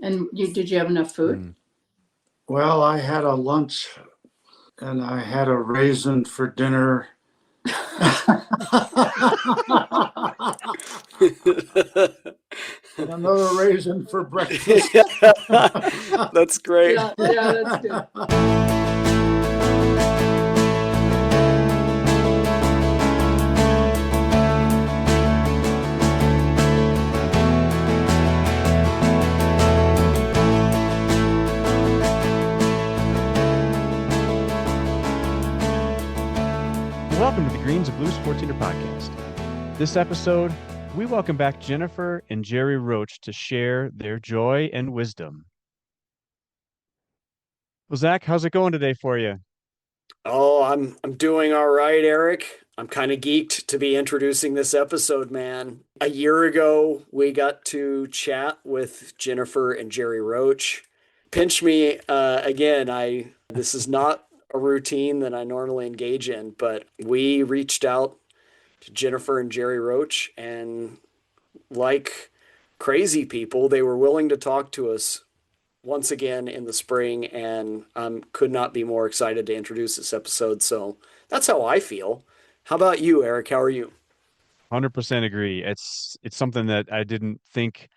And did you have enough food? Well, I had a lunch and I had a raisin for dinner. And another raisin for breakfast. That's great. Yeah, that's good. Welcome to the Greens and Blues 14er podcast. This episode, we welcome back Jennifer and Gerry Roach to share their joy and wisdom. Well, Zach, how's it going today for you? Oh, I'm doing all right, Eric. I'm kind of geeked to be introducing this episode, man. A year ago, we got to chat with Jennifer and Gerry Roach. Pinch me again. This is not a routine that I normally engage in, but we reached out to Jennifer and Gerry Roach, and like crazy people, they were willing to talk to us once again in the spring, and could not be more excited to introduce this episode. So that's how I feel. How about you, Eric? How are you? 100% agree. It's something that I didn't think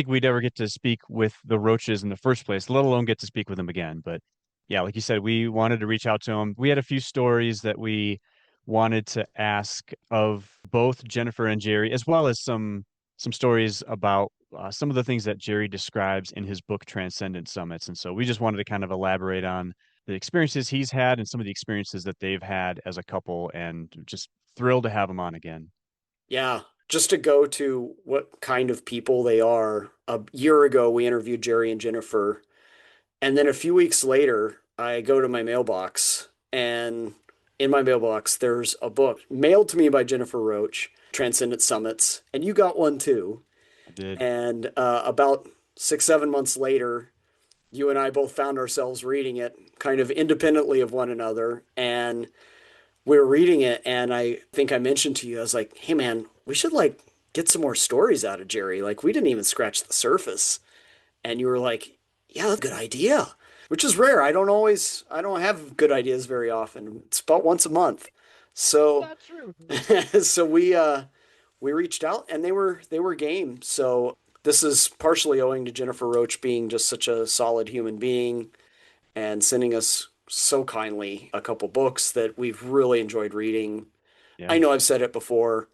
we'd ever get to speak with the Roaches in the first place, let alone get to speak with them again. But yeah, like you said, we wanted to reach out to them. We had a few stories that we wanted to ask of both Jennifer and Gerry, as well as some stories about some of the things that Gerry describes in his book Transcendent Summits. And so we just wanted to kind of elaborate on the experiences he's had and some of the experiences that they've had as a couple, and just thrilled to have them on again. Yeah, just to go to what kind of people they are. A year ago, we interviewed Gerry and Jennifer, and then a few weeks later, I go to my mailbox, and in my mailbox, there's a book mailed to me by Jennifer Roach, Transcendent Summits, and you got one too. I did. And about 6, 7 months later, you and I both found ourselves reading it kind of independently of one another. And we were reading it, and I think I mentioned to you, I was like, hey man, we should like get some more stories out of Gerry. Like, we didn't even scratch the surface. And you were like, yeah, that's a good idea, which is rare. I don't have good ideas very often. It's about once a month. So, Not true. so we reached out, and they were game. So this is partially owing to Jennifer Roach being just such a solid human being and sending us so kindly a couple books that we've really enjoyed reading. Yeah. I know I've said it before.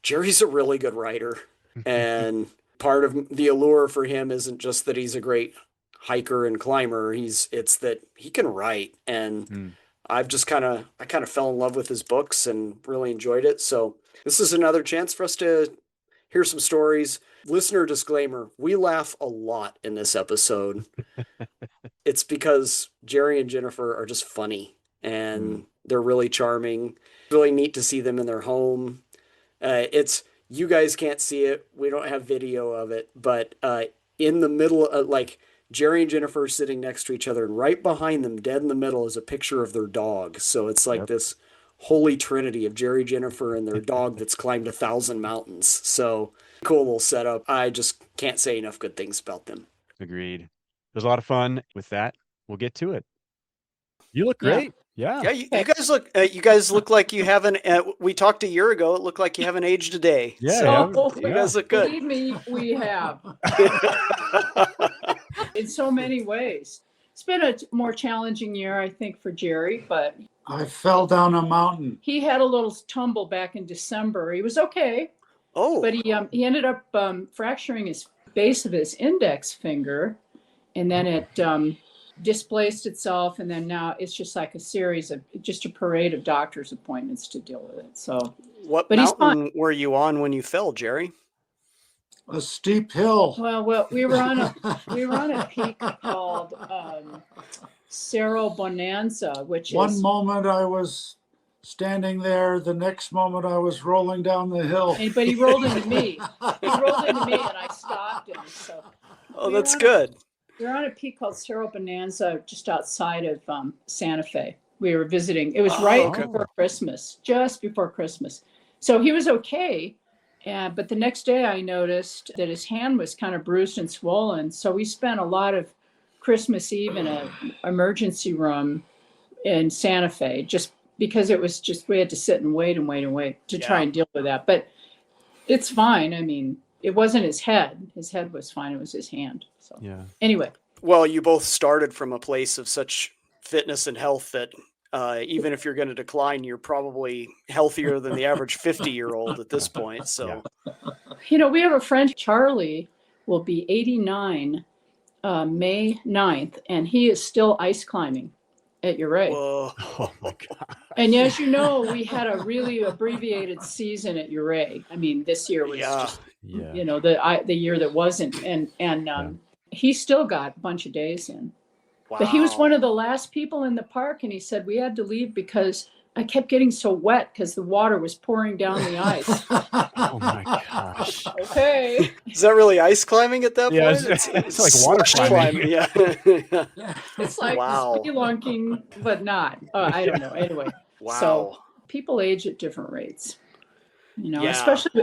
Gerry's a really good writer, and part of the allure for him isn't just that he's a great hiker and climber. It's that he can write, and I've just I kind of fell in love with his books and really enjoyed it. So this is another chance for us to hear some stories. Listener disclaimer, we laugh a lot in this episode. It's because Gerry and Jennifer are just funny, and they're really charming. Really neat to see them in their home. You guys can't see it. We don't have video of it, but in the middle, like Gerry and Jennifer are sitting next to each other, and right behind them, dead in the middle, is a picture of their dog. So it's like this holy trinity of Gerry, Jennifer, and their dog that's climbed 1,000 mountains. So cool little setup. I just can't say enough good things about them. Agreed. It was a lot of fun. With that, we'll get to it. You look great. Yeah. Yeah, you guys look like you haven't. We talked a year ago. It looked like you haven't aged a day. Yeah, so yeah. you guys look good. Believe me, we have. In so many ways. It's been a more challenging year, I think, for Gerry, but I fell down a mountain. he had a little tumble back in December. He was okay, Oh, but he ended up fracturing his base of his index finger, and then it displaced itself, and then now it's just like a parade of doctor's appointments to deal with it. So what but he's mountain were you on when you fell, Gerry? A steep hill. well we were on a peak called Cerro Bonanza, which One is moment I was standing there, the next moment I was rolling down the hill. but he rolled into me. He rolled into me, and I stopped him. So Oh, that's good. we're on a peak called Cerro Bonanza, just outside of Santa Fe. We were visiting. It was right okay. before Christmas, just before Christmas. So he was okay. But the next day I noticed that his hand was kind of bruised and swollen. So we spent a lot of Christmas Eve in an emergency room in Santa Fe, just because it was just, we had to sit and wait and wait and wait to try and deal with that. But it's fine. I mean, it wasn't his head. His head was fine. It was his hand. So Yeah. anyway. Well, you both started from a place of such fitness and health that even if you're going to decline, you're probably healthier than the average 50-year-old at this point. So, You know, we have a friend, Charlie, will be 89 May 9th, and he is still ice climbing at Ouray. whoa. Oh my God. And as you know, we had a really abbreviated season at Ouray. I mean, this year was just, Yeah. you know, the year that wasn't. And he still got a bunch of days in. Wow. But he was one of the last people in the park, and he said, we had to leave because I kept getting so wet because the water was pouring down the ice. Oh my gosh. Okay. Is that really ice climbing at that Yeah, point? it's like water slush climbing. Yeah. It's like Wow. spelunking, but not. I don't know. Anyway. Wow. So people age at different rates, you know, Yeah.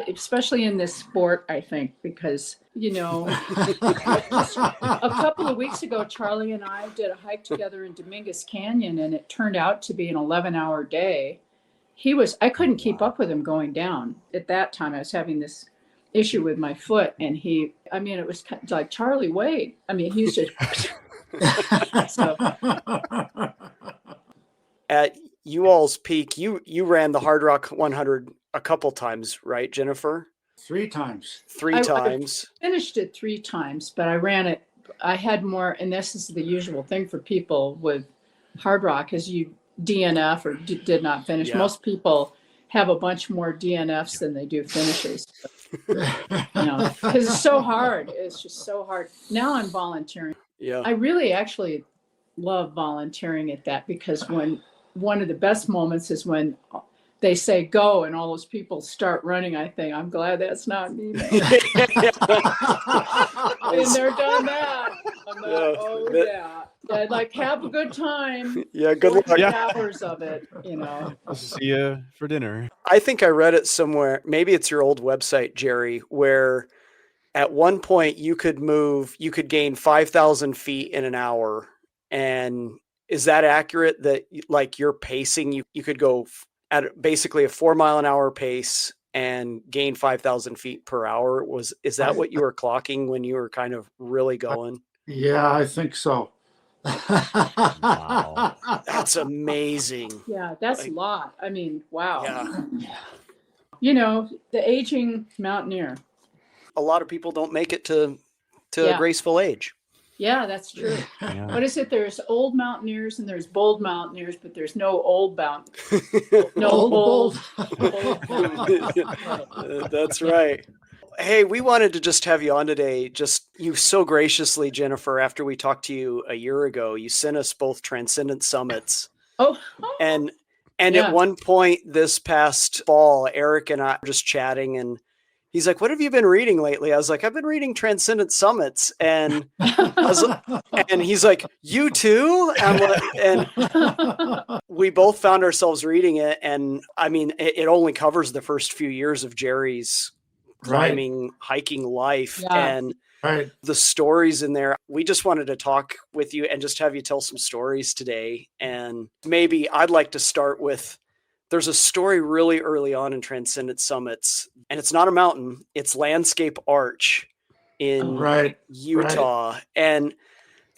especially in this sport, I think, because, you know, a couple of weeks ago, Charlie and I did a hike together in Dominguez Canyon, and it turned out to be an 11-hour day. I couldn't keep up with him going down. At that time, I was having this issue with my foot, and it was kind of like, Charlie, wait. I mean, he's just, so. At you all's peak, you ran the Hard Rock 100 a couple times, right, Jennifer? 3 times. Three times. I finished it 3 times, but I ran it. I had more, and this is the usual thing for people with Hard Rock, is you DNF or did not finish. Yeah. Most people have a bunch more DNFs than they do finishes. You know, because it's so hard. It's just so hard. Now I'm volunteering. Yeah. I really actually love volunteering at that, because one of the best moments is when they say go and all those people start running. I think, I'm glad that's not me. Man. And they're done that. I'm like, yeah. I'd like, have a good time. Yeah, good luck. 40 hours of it, you know. I'll see you for dinner. I think I read it somewhere. Maybe it's your old website, Jerry, where at one point you could gain 5,000 feet in an hour. And is that accurate, that like your pacing, you could go at basically a 4-mile-an-hour pace and gain 5,000 feet per hour? Is that what you were clocking when you were kind of really going? Yeah, I think so. Wow. That's amazing. Yeah, that's a lot. I mean, wow. Yeah. You know, the aging mountaineer. A lot of people don't make it to Yeah. a graceful age. Yeah, that's true. Yeah. What is it? There's old mountaineers and there's bold mountaineers, but there's no old no Old. That's right. Hey, we wanted to just have you on today. Just you so graciously, Jennifer, after we talked to you a year ago, you sent us both Transcendent Summits. Oh, And Yeah. at one point this past fall, Eric and I were just chatting, and he's like, "What have you been reading lately?" I was like, "I've been reading Transcendent Summits." And and he's like, "You too?" And we both found ourselves reading it. And I mean, it only covers the first few years of Jerry's climbing, hiking life. Yeah. And Right. the stories in there. We just wanted to talk with you and just have you tell some stories today. And maybe I'd like to start with, there's a story really early on in Transcendent Summits, and it's not a mountain, it's Landscape Arch in Right. Utah. And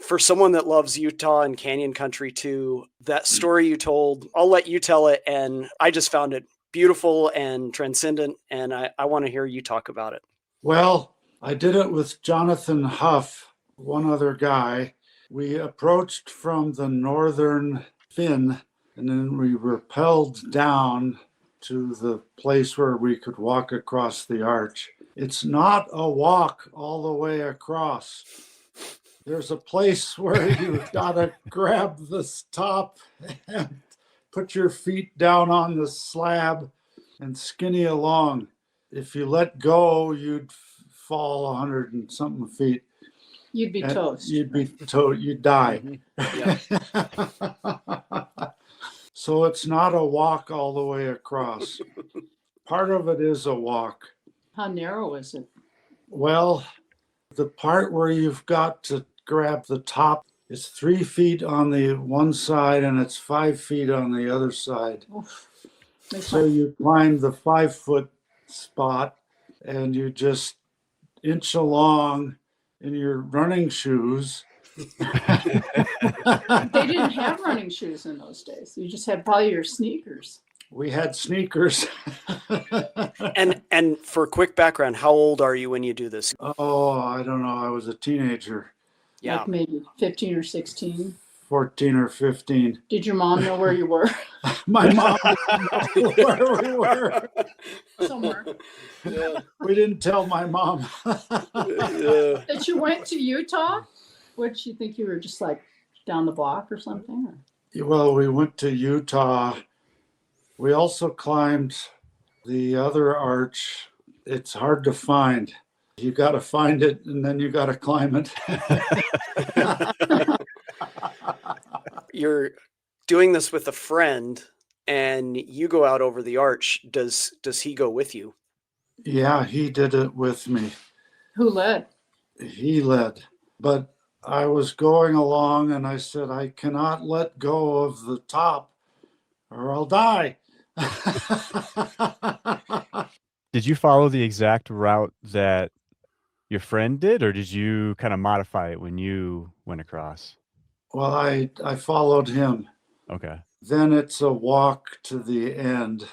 for someone that loves Utah and canyon country too, that story you told, I'll let you tell it. And I just found it beautiful and transcendent, and I want to hear you talk about it. Well, I did it with Jonathan Huff, one other guy. We approached from the northern fin, and then we rappelled down to the place where we could walk across the arch. It's not a walk all the way across. There's a place where you gotta grab this top and put your feet down on the slab and skinny along. If you let go, you'd fall 100 and something feet. you'd be toast. You'd die. Yeah. So it's not a walk all the way across. Part of it is a walk. How narrow is it? Well, the part where you've got to grab the top is 3 feet on the one side and it's 5 feet on the other side. Oof. Makes So my- you climb the 5 foot spot and you just inch along in your running shoes. They didn't have running shoes in those days. You just had probably your sneakers. We had sneakers. And for quick background, how old are you when you do this? Oh, I don't know. I was a teenager, Yeah. Like maybe 15 or 16. 14 or 15. Did your mom know where you were? My mom didn't know where we were. Somewhere. Yeah. We didn't tell my mom. Yeah. That you went to Utah? What did she think you were just like down the block or something? Or? Well, we went to Utah. We also climbed the other arch. It's hard to find. You got to find it and then you got to climb it. You're doing this with a friend and you go out over the arch. Does he go with you? Yeah, he did it with me. Who led? He led. But I was going along and I said, I cannot let go of the top or I'll die. Did you follow the exact route that your friend did, or did you kind of modify it when you went across? Well, I followed him. Okay. Then it's a walk to the end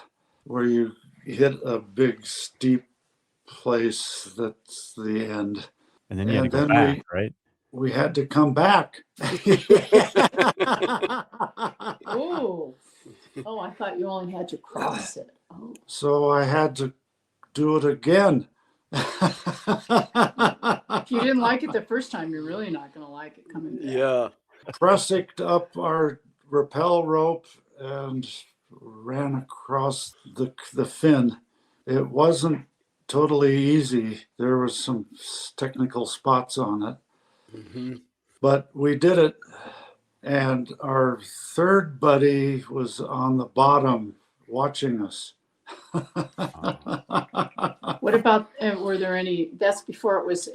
where you hit a big steep place that's the end. And then you had to And go then back, right? We had to come back. Oh. Oh, I thought you only had to cross it. Oh. So I had to do it again. If you didn't like it the first time, you're really not going to like it coming back. Yeah. Pressed up our rappel rope and ran across the fin. It wasn't totally easy. There was some technical spots on it, Mm-hmm. but we did it. And our third buddy was on the bottom watching us. What about, were there any, that's before it was,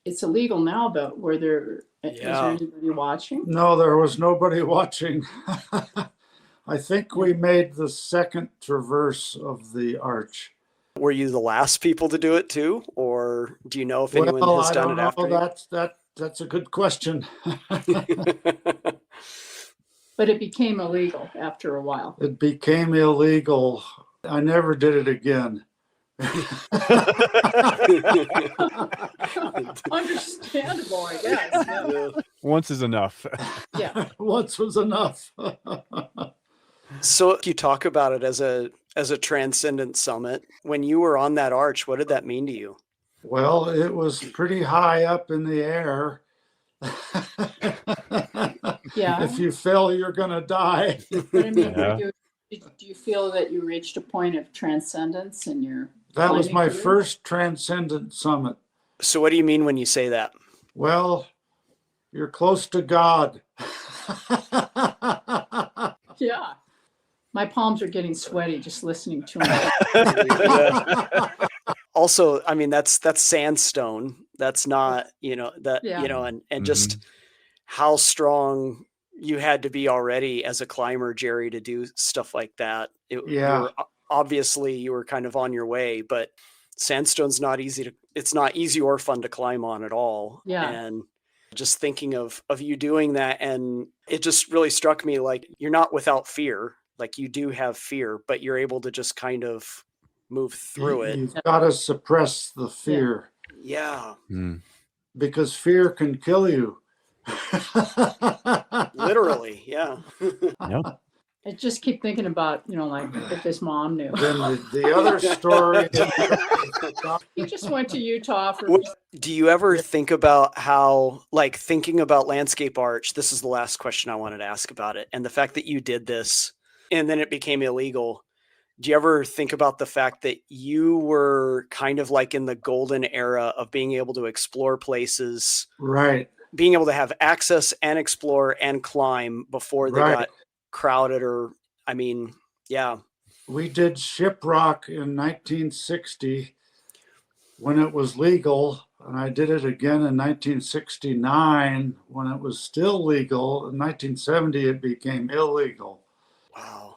it's illegal now, but were there, was there Yeah. anybody watching? No, there was nobody watching. I think we made the second traverse of the arch. Were you the last people to do it too, or do you know if anyone Well, has I done don't it know. after That's a good question. you? But it became illegal after a while. It became illegal. I never did it again. Understandable, I guess. Yeah. Once is enough. Yeah. Once was enough. So you talk about it as a transcendent summit. When you were on that arch, what did that mean to you? Well, it was pretty high up in the air. Yeah. If you fail, you're going to die. But I mean, Yeah. do you feel that you reached a point of transcendence in your That was climbing my career? first transcendent summit. So what do you mean when you say that? Well, you're close to God. Yeah. My palms are getting sweaty just listening to him. Also, I mean, that's sandstone. That's not, that, Yeah. and just how strong you had to be already as a climber, Jerry, to do stuff like that. Yeah. Obviously you were kind of on your way, but sandstone's not easy it's not easy or fun to climb on at all. Yeah. And just thinking of you doing that, and it just really struck me like you're not without fear. Like you do have fear, but you're able to just kind of move through it. You've got to suppress the fear Yeah. because fear can kill you. Literally. Yeah. Yep. I just keep thinking about, like if his mom knew. Then the other story. He just went to Utah for. Do you ever think about how, like, thinking about landscape arch, this is the last question I wanted to ask about it, and the fact that you did this and then it became illegal. Do you ever think about the fact that you were kind of like in the golden era of being able to explore places, Right. being able to have access and explore and climb before they got crowded? Or, I mean, yeah. We did Shiprock in 1960. when it was legal, and I did it again in 1969 when it was still legal. In 1970, it became illegal. Wow.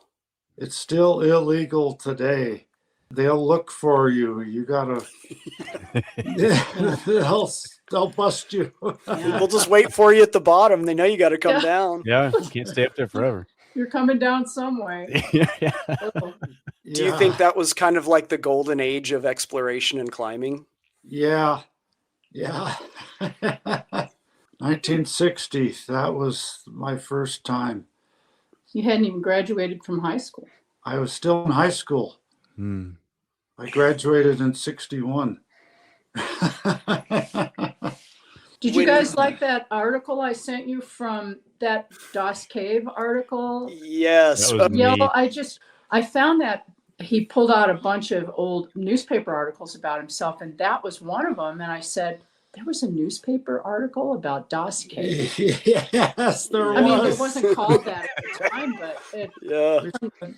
It's still illegal today. They'll look for you. You gotta, they'll bust you. They'll just wait for you at the bottom. They know you got to come Yeah. down. Yeah, can't stay up there forever. You're coming down some way. Yeah. Oh, Do you think that was kind of like the golden age of exploration and climbing? Yeah, yeah. 1960, that was my first time. you hadn't even graduated from high school. I was still in high school. Hmm. I graduated in 61. Did you When- guys like that article I sent you from that Das Cave article? Yes. That was Yeah, neat. I found that he pulled out a bunch of old newspaper articles about himself, and that was one of them. And I said, there was a newspaper article about Das Cave. Yes, there I mean, was. it wasn't called that at the time, but it, Yeah.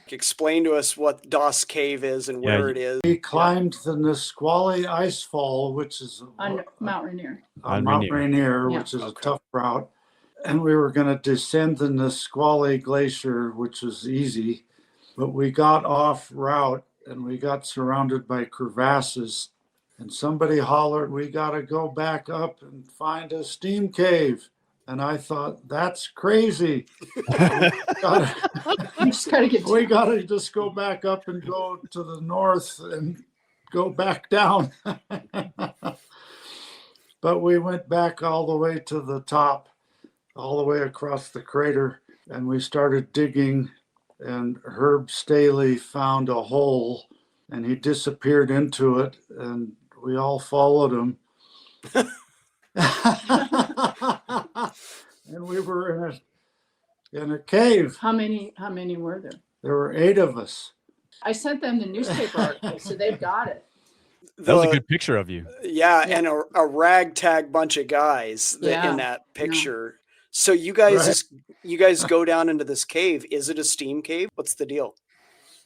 Explain to us what Das Cave is and where it is. We climbed the Nisqually Icefall, which is on Mount Rainier. on On Mount Rainier, Yeah. which is a Okay. tough route. And we were going to descend the Nisqually Glacier, which was easy. But we got off route and we got surrounded by crevasses. And somebody hollered, we got to go back up and find a steam cave. And I thought, that's crazy. Gotta- You just got to get we got to just go back up and go to the north and go back down. But we went back all the way to the top, all the way across the crater, and we started digging. And Herb Staley found a hole and he disappeared into it, and we all followed him. And we were in a cave. How many were there? There were 8 of us. I sent them the newspaper article, so they've got it. That was a good picture of you. Yeah, Yeah. and a ragtag bunch of guys Yeah. in that picture. So you guys you guys go down into this cave. Is it a steam cave? What's the deal?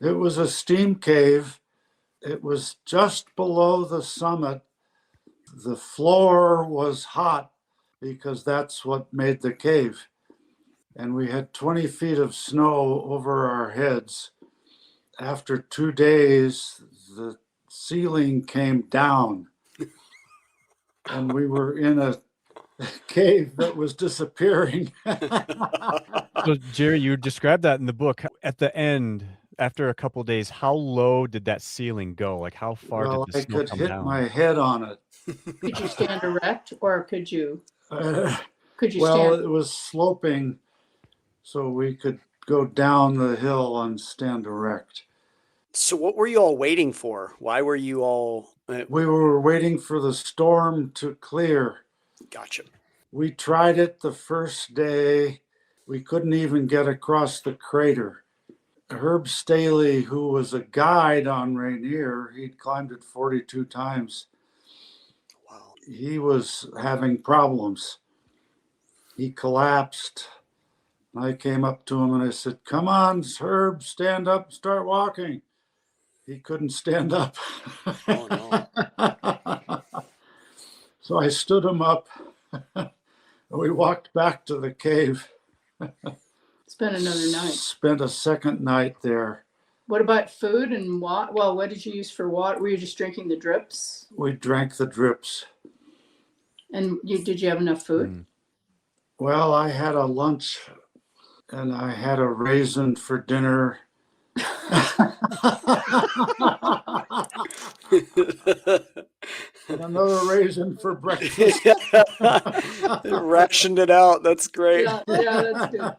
It was a steam cave. It was just below the summit. The floor was hot because that's what made the cave. And we had 20 feet of snow over our heads. After 2 days, the ceiling came down. And we were in a cave that was disappearing. So, Jerry, you described that in the book. At the end, after a couple of days, how low did that ceiling go? Like, how far Well, did the I snow could come hit down? my head on it. Could you stand erect, or could you Well, stand? it was sloping, so we could go down the hill and stand erect. So what were you all waiting for? Why were you all We were waiting for the storm to clear. gotcha. We tried it the first day. We couldn't even get across the crater. Herb Staley, who was a guide on Rainier, he'd climbed it 42 times. Wow. He was having problems. He collapsed. I came up to him and I said, come on, Herb, stand up, start walking. He couldn't stand up. Oh, So I stood him up and we walked back to the cave. Spend another night. Spent a second night there. What about food and water? Well, what did you use for water? Were you just drinking the drips? We drank the drips. And did you have enough food? Mm. Well, I had a lunch and I had a raisin for dinner. And another raisin for breakfast. Rationed it out. That's great. Yeah, that's good.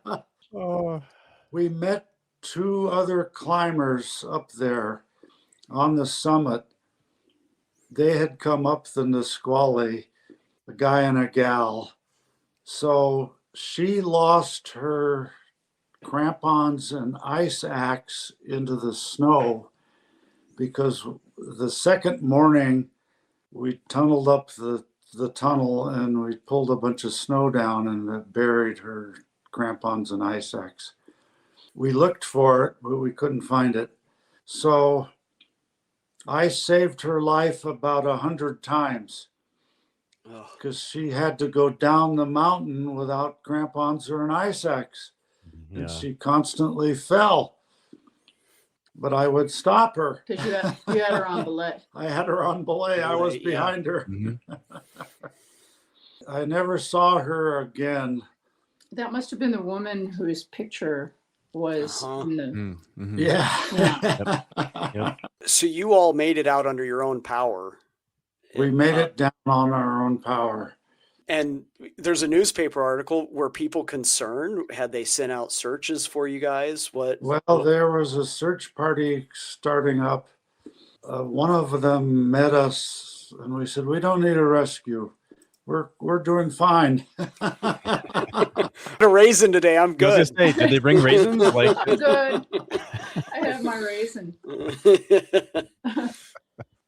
Oh. We met 2 other climbers up there on the summit. They had come up the Nisqually, a guy and a gal. So she lost her crampons and ice axe into the snow because the second morning we tunneled up the tunnel and we pulled a bunch of snow down and it buried her crampons and ice axe. We looked for it, but we couldn't find it. So I saved her life about 100 times Oh, because she had to go down the mountain without crampons or an ice axe, and Yeah. she constantly fell. But I would stop her. Because you had her on belay. I had her on belay. I was Belay, yeah. behind her. Mhm. I never saw her again. That must have been the woman whose picture was Uh-huh. in the. Mm, mhm. Yeah. So you all made it out under your own power. We made it down on our own power. And there's a newspaper article. Were people concerned? Had they sent out searches for you guys? Well, there was a search party starting up. One of them met us, and we said, "We don't need a rescue. We're doing fine." a raisin today. I'm I was good. gonna say, did they bring raisins? Like, I'm good. I have my raisin.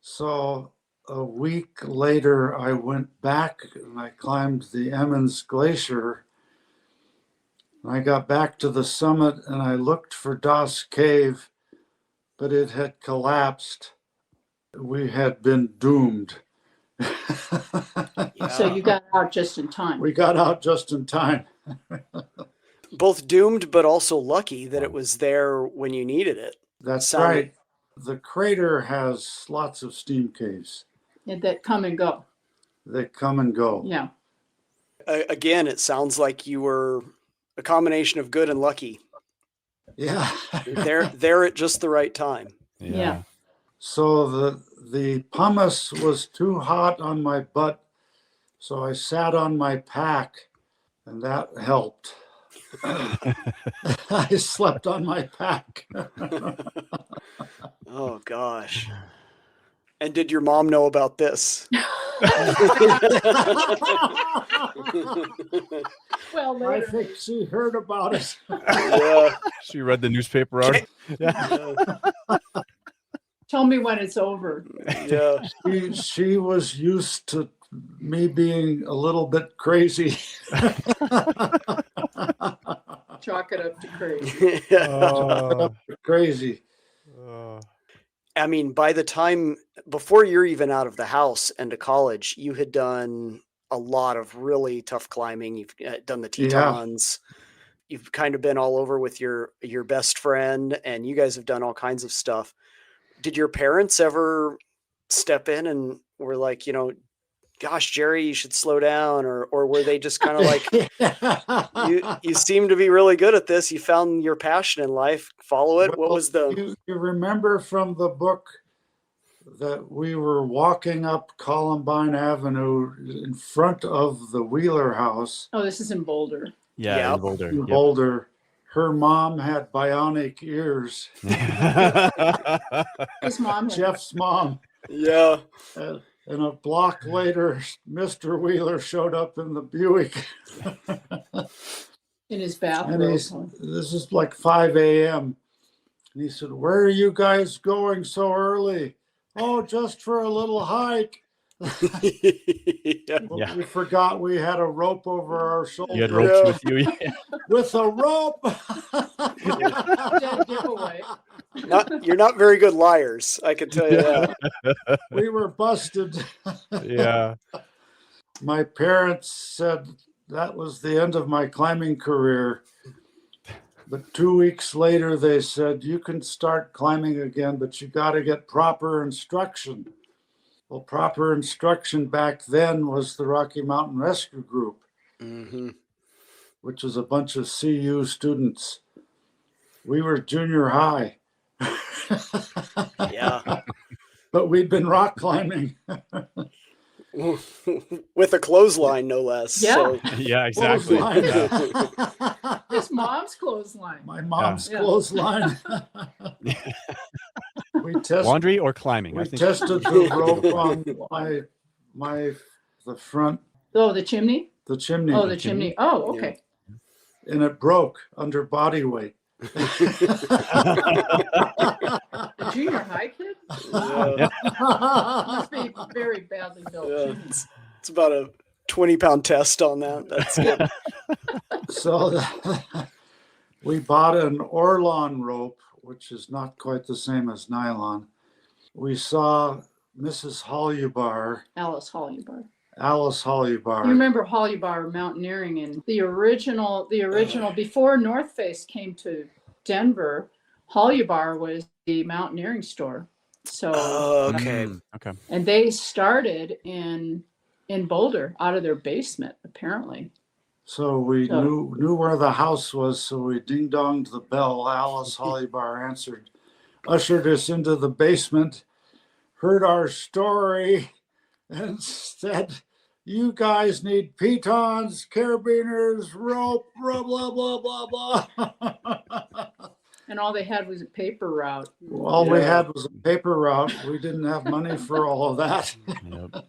So a week later, I went back and I climbed the Emmons Glacier. And I got back to the summit and I looked for Doss Cave, but it had collapsed. We had been doomed. So you got out just in time. We got out just in time. Both doomed, but also lucky that it was there when you needed it. That's Sounded- right. The crater has lots of steam caves. That come and go. They come and go. Yeah. Again, it sounds like you were a combination of good and lucky. Yeah. There at just the right time. Yeah. So the pumice was too hot on my butt, so I sat on my pack, and that helped. I slept on my pack. Oh gosh. And did your mom know about this? Well, I later. think she heard about it. Yeah. she read the newspaper article. Tell me when it's over. Yeah. She was used to me being a little bit crazy. Chalk it up to crazy. Crazy. I mean, by the time before you're even out of the house and to college, you had done a lot of really tough climbing. You've done the Tetons. You've kind of been all over with your best friend, and you guys have done all kinds of stuff. Did your parents ever step in and were like, gosh, Gerry, you should slow down, or were they just kind of like, you seem to be really good at this. You found your passion in life. Follow it. Well, What was the? You remember from the book that we were walking up Columbine Avenue in front of the Wheeler house Oh, this is in Boulder. Yeah, Yep. in Boulder. in Yep. Boulder. Her mom had bionic ears. His mom. Jeff's mom. Yeah. And a block later, Mr. Wheeler showed up in the Buick. In his And bathrobe. this is like 5 a.m. And he said, "Where are you guys going so early?" "Oh, just for a little hike." Yeah. Well, Yeah. we forgot we had a rope over our shoulder. You had ropes with you. With a rope. Dead giveaway. You're not very good liars, I can tell you that. We were busted. Yeah. My parents said that was the end of my climbing career. But 2 weeks later, they said, "You can start climbing again, but you got to get proper instruction." Well, proper instruction back then was the Rocky Mountain Rescue Group, Mm-hmm. which was a bunch of CU students. We were junior high. Yeah. But we'd been rock climbing. With a clothesline, no less. Yeah. So, Yeah, exactly. Clothesline. Yeah. His mom's clothesline. My mom's Yeah. clothesline. We tested. Laundry or climbing? We I think. tested the rope on the front, Oh, the chimney? the chimney. Oh, the chimney. Oh, okay. And it broke under body weight. The junior high kid? yeah. Must be very badly built. Yeah. It's about a 20-pound test on that. That's good. So we bought an Orlon rope, which is not quite the same as nylon. we saw Mrs. Hollybar, Alice Hollybar. Alice Hollybar. You remember Hollybar mountaineering and the original before North Face came to Denver, Hollybar was the mountaineering store. So Okay. Okay. and they started in Boulder out of their basement, apparently. So we knew where the house was, so we ding-donged the bell. Alice Hollybar answered, ushered us into the basement, heard our story, and said, you guys need pitons, carabiners, rope, blah, blah, blah, blah, blah. And all they had was a paper route. All we had was a paper route. We didn't have money for all of that. Yep.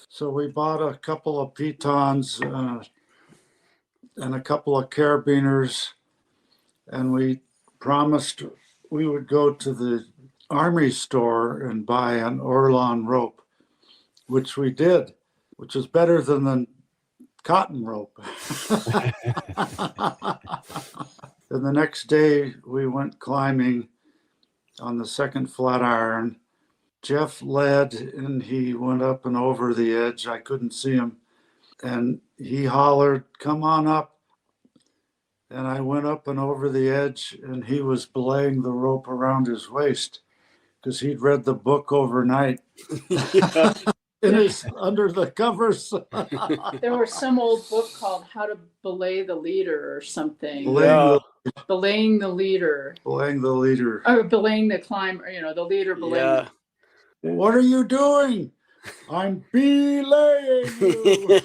So we bought a couple of pitons and a couple of carabiners, and we promised we would go to the Army store and buy an Orlon rope, which we did, which is better than the cotton rope. And the next day we went climbing on the second Flatiron. Jeff led and he went up and over the edge. I couldn't see him. And he hollered, come on up. And I went up and over the edge and he was belaying the rope around his waist because he'd read the book overnight. Under the covers. There was some old book called How to Belay the Leader or something. Belaying the leader. Belaying the leader. Or belaying the climber, the leader belaying. Yeah. What are you doing? I'm belaying you.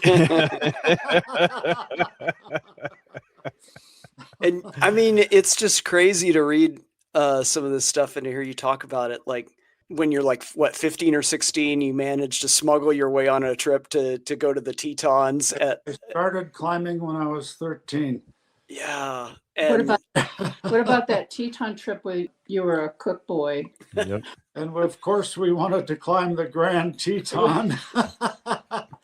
And I mean, it's just crazy to read some of this stuff and to hear you talk about it. Like when you're like, what, 15 or 16, you managed to smuggle your way on a trip to go to the Tetons. I started climbing when I was 13. Yeah. What about that Teton trip where you were a cook boy? Yep. And of course, we wanted to climb the Grand Teton.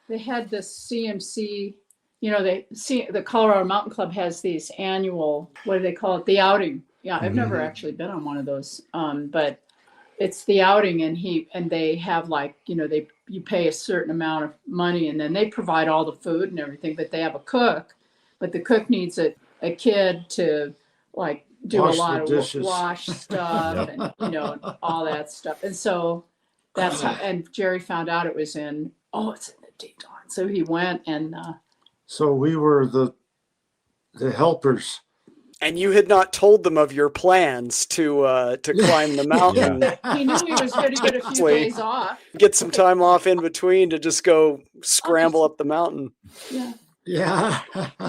They had this CMC, the Colorado Mountain Club has these annual, what do they call it? The outing. Yeah, I've never actually been on one of those, but it's the outing, and they have you pay a certain amount of money, and then they provide all the food and everything, but they have a cook, but the cook needs a kid to do Wash a lot the of dishes. wash stuff and all that stuff. And so that's how, and Jerry found out it was it's in the Teton. So he went and So we were the helpers. And you had not told them of your plans to climb the mountain. he knew he was going to get a few days off. Get some time off in between to just go scramble up the mountain. Yeah.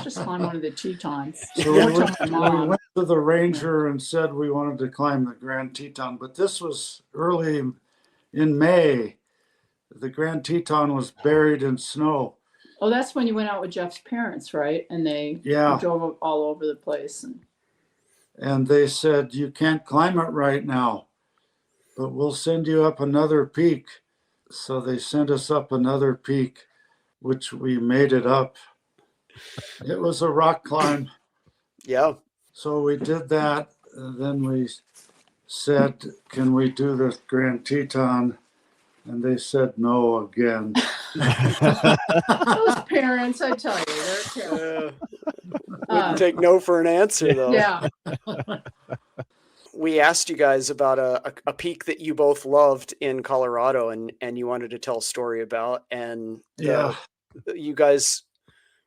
Just climb one of the Tetons. So we went to the ranger and said we wanted to climb the Grand Teton, but this was early in May. The Grand Teton was buried in snow. Oh, that's when you went out with Jeff's parents, right? And they drove all over the place. And they said, you can't climb it right now, but we'll send you up another peak. So they sent us up another peak, which we made it up. It was a rock climb. Yeah. So we did that. And then we said, can we do the Grand Teton? And they said no again. Those parents, I tell you, they're terrible. Wouldn't take no for an answer, though. Yeah. We asked you guys about a peak that you both loved in Colorado and you wanted to tell a story about. And you guys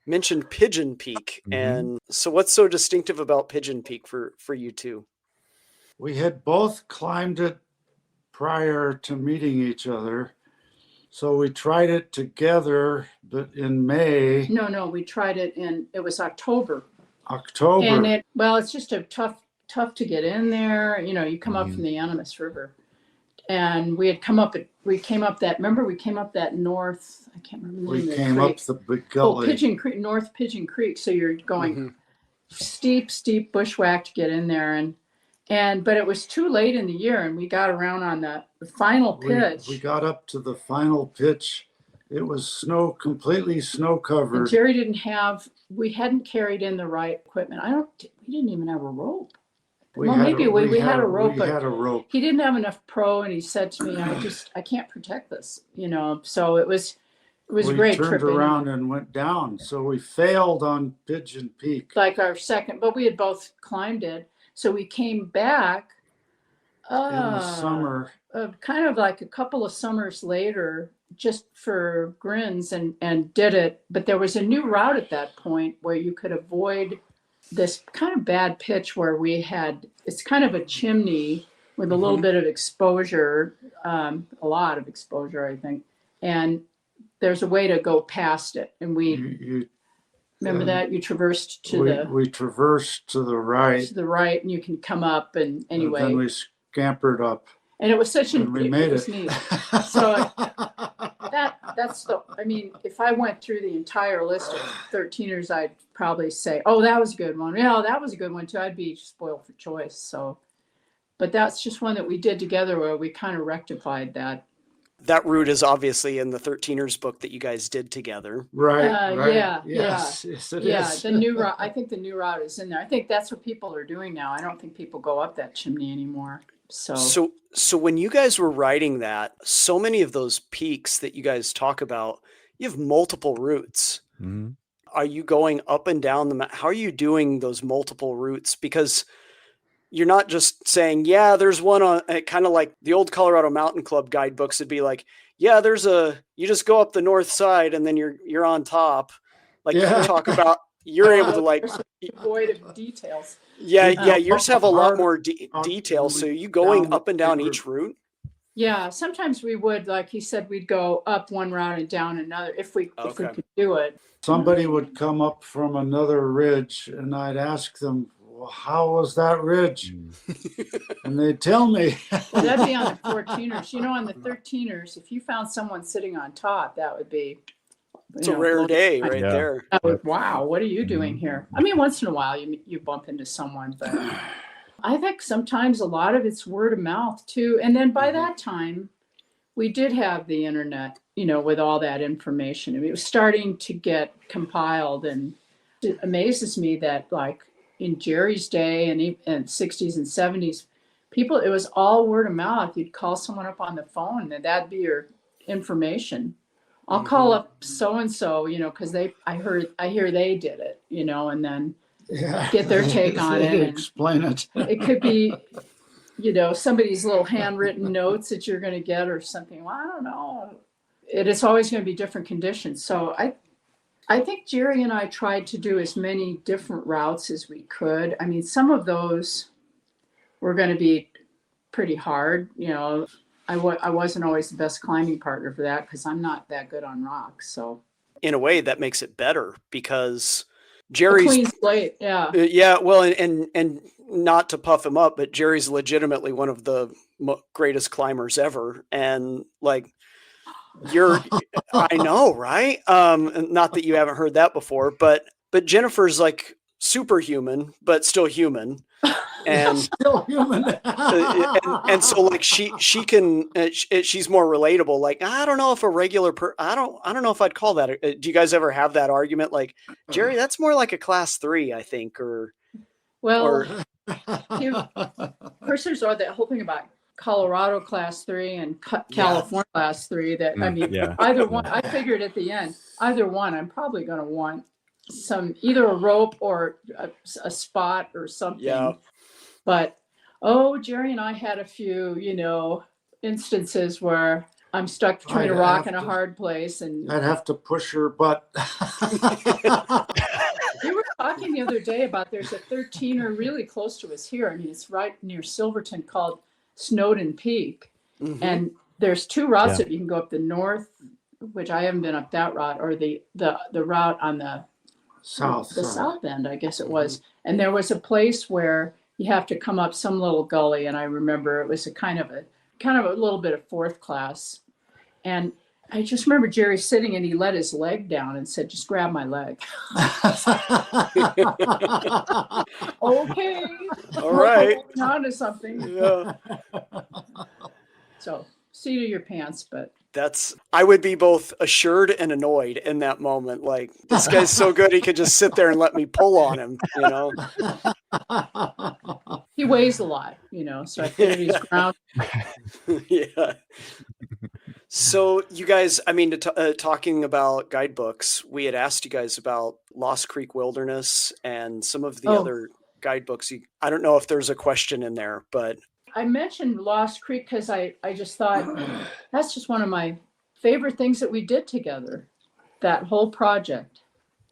mentioned Pigeon Peak. Mhm. And so what's so distinctive about Pigeon Peak for you two? We had both climbed it prior to meeting each other. So we tried it together, but in May. No, we tried it it was October. And it's just a tough to get in there. You come up from the Animas River. And we came up that north, I can't remember the name of the came creek. up the big gully. Pigeon Creek, North Pigeon Creek. So you're going steep bushwhack to get in there. But it was too late in the year, and we got around on the final pitch. We got up to the final pitch. It was completely snow covered. And Jerry we hadn't carried in the right equipment. We didn't even have a rope. Well, maybe we had a rope, We but had a rope. he didn't have enough pro, and he said to me, I can't protect this, so it was We great turned tripping. around and went down. So we failed on Pigeon Peak. Like our second, but we had both climbed it. So we came back In the summer. kind of like a couple of summers later, just for grins, and did it. But there was a new route at that point where you could avoid this kind of bad pitch where it's kind of a chimney with a little bit of exposure, a lot of exposure, I think. And there's a way to go past it. And we remember that you traversed we traversed to the right. And you can come up, and anyway. And then we scampered up. And it was such and we made it. Neat. So if I went through the entire list of 13ers, I'd probably say, oh, that was a good one. Yeah, that was a good one too. I'd be spoiled for choice. So, but that's just one that we did together where we kind of rectified that. That route is obviously in the 13ers book that you guys did together. Right. Yeah. Yes, it is. The new route. I think the new route is in there. I think that's what people are doing now. I don't think people go up that chimney anymore. So when you guys were writing that, so many of those peaks that you guys talk about, you have multiple routes. Mm-hmm. Are you going up and down the how are you doing those multiple routes? Because you're not just saying, yeah, there's one on kind of like the old Colorado Mountain Club guidebooks would be like, yeah, you just go up the north side and then you're on top. Like you talk about, you're able to like void of details. Yeah, yours have a lot more details. So you going up and down each route? Yeah, sometimes we would, like he said, we'd go up one route and down another if we could do it. Somebody would come up from another ridge, and I'd ask them, well, how was that ridge? And they'd tell me. Well, that'd be on the 14ers. On the 13ers, if you found someone sitting on top, that would be. It's a rare day right there. Wow, what are you doing here? I mean, once in a while you bump into someone, but I think sometimes a lot of it's word of mouth too. And then by that time, we did have the internet, with all that information. I mean, it was starting to get compiled, and it amazes me that like in Jerry's day and 60s and 70s, it was all word of mouth. You'd call someone up on the phone and that'd be your information. I'll call up so-and-so, because I hear they did it, and then get their take on it. And explain it. It could be, somebody's little handwritten notes that you're going to get or something. Well, I don't know. It is always going to be different conditions. So I think Jerry and I tried to do as many different routes as we could. I mean, some of those were going to be pretty hard, I wasn't always the best climbing partner for that because I'm not that good on rocks. So in a way that makes it better because Jerry's clean slate. Yeah. Yeah. Well, and not to puff him up, but Jerry's legitimately one of the greatest climbers ever. And like I know, right? Not that you haven't heard that before, but Jennifer's like superhuman, but still human. And still human. and so like she can she's more relatable. Like I don't know if a regular I don't know if I'd call that. Do you guys ever have that argument? Like Jerry, that's more like a class 3, I think. Of course, there's all that whole thing about Colorado class 3 and California class 3. That either one. I figured at the end, either one, I'm probably going to want either a rope or a spot or something. Yeah. But, Jerry and I had a few, instances where I'm stuck between a rock and a hard place. And I'd have to push her butt. We were talking the other day about there's a 13er really close to us here. I mean, it's right near Silverton called Snowden Peak. Mm-hmm. And there's 2 routes that you can go up the north, which I haven't been up that route, or the route on the south end, I guess it was. And there was a place where you have to come up some little gully, and I remember it was a kind of a little bit of 4th class. And I just remember Jerry sitting and he let his leg down and said, just grab my leg. Okay. All right. On to something. Yeah. So seat of your pants, but I would be both assured and annoyed in that moment. Like, this guy's so good, he could just sit there and let me pull on him, he weighs a lot, so I figured he's ground. Yeah. So you guys, I mean, talking about guidebooks, we had asked you guys about Lost Creek Wilderness and some of the other guidebooks. I don't know if there's a question in there, but I mentioned Lost Creek because I just thought that's just one of my favorite things that we did together, that whole project.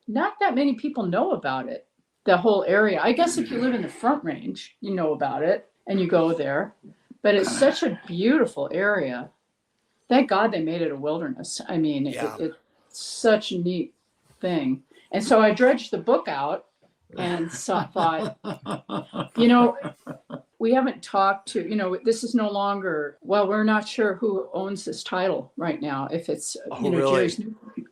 Not that many people know about it, the whole area. I guess if you live in the Front Range, you know about it and you go there, but it's such a beautiful area. Thank God they made it a wilderness. I mean, it's such a neat thing. And so I dredged the book out and thought, we haven't talked to, this is no longer, we're not sure who owns this title right now. If it's, really? Jerry's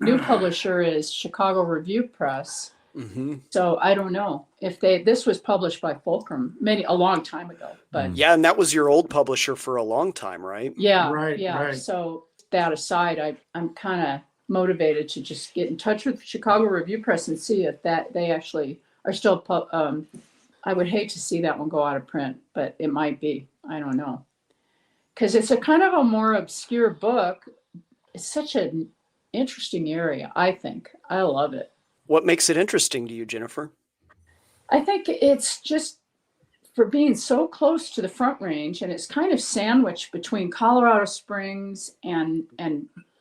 new publisher is Chicago Review Press. Mm-hmm. So I don't know if this was published by Fulcrum a long time ago, but yeah. And that was your old publisher for a long time, right? yeah. Right, Yeah. right. So that aside, I'm kind of motivated to just get in touch with Chicago Review Press and see if they actually are still, I would hate to see that one go out of print, but it might be, I don't know. Because it's a kind of a more obscure book. It's such an interesting area, I think. I love it. What makes it interesting to you, Jennifer? I think it's just for being so close to the Front Range, and it's kind of sandwiched between Colorado Springs and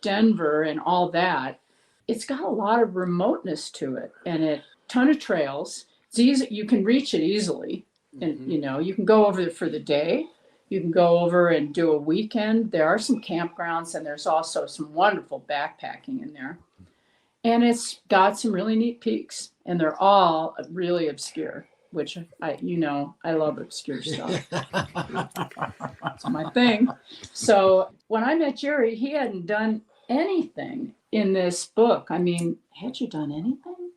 Denver and all that. It's got a lot of remoteness to it, and a ton of trails. It's easy, you can reach it easily, and you can go over for the day. You can go over and do a weekend. There are some campgrounds, and there's also some wonderful backpacking in there. And it's got some really neat peaks, and they're all really obscure, which I love obscure stuff. It's my thing. So when I met Jerry, he hadn't done anything in this book. I mean, had you done anything?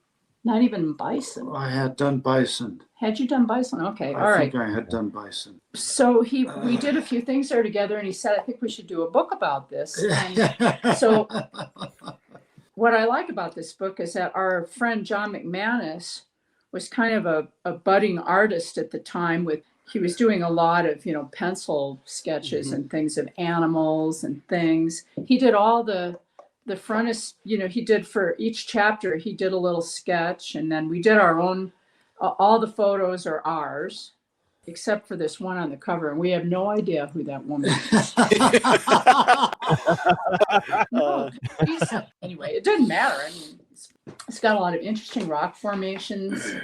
Not even bison. I had done bison. Had you done bison? Okay, all I right. think I had done bison. So we did a few things there together, and he said, I think we should do a book about this. And so what I like about this book is that our friend John McManus was kind of a budding artist at the time. He was doing a lot of, pencil sketches and things of animals and things. He did all the frontis, he did for each chapter, he did a little sketch, and then we did our own, all the photos are ours, except for this one on the cover, and we have no idea who that woman is. Anyway, it doesn't matter. I mean, it's got a lot of interesting rock formations.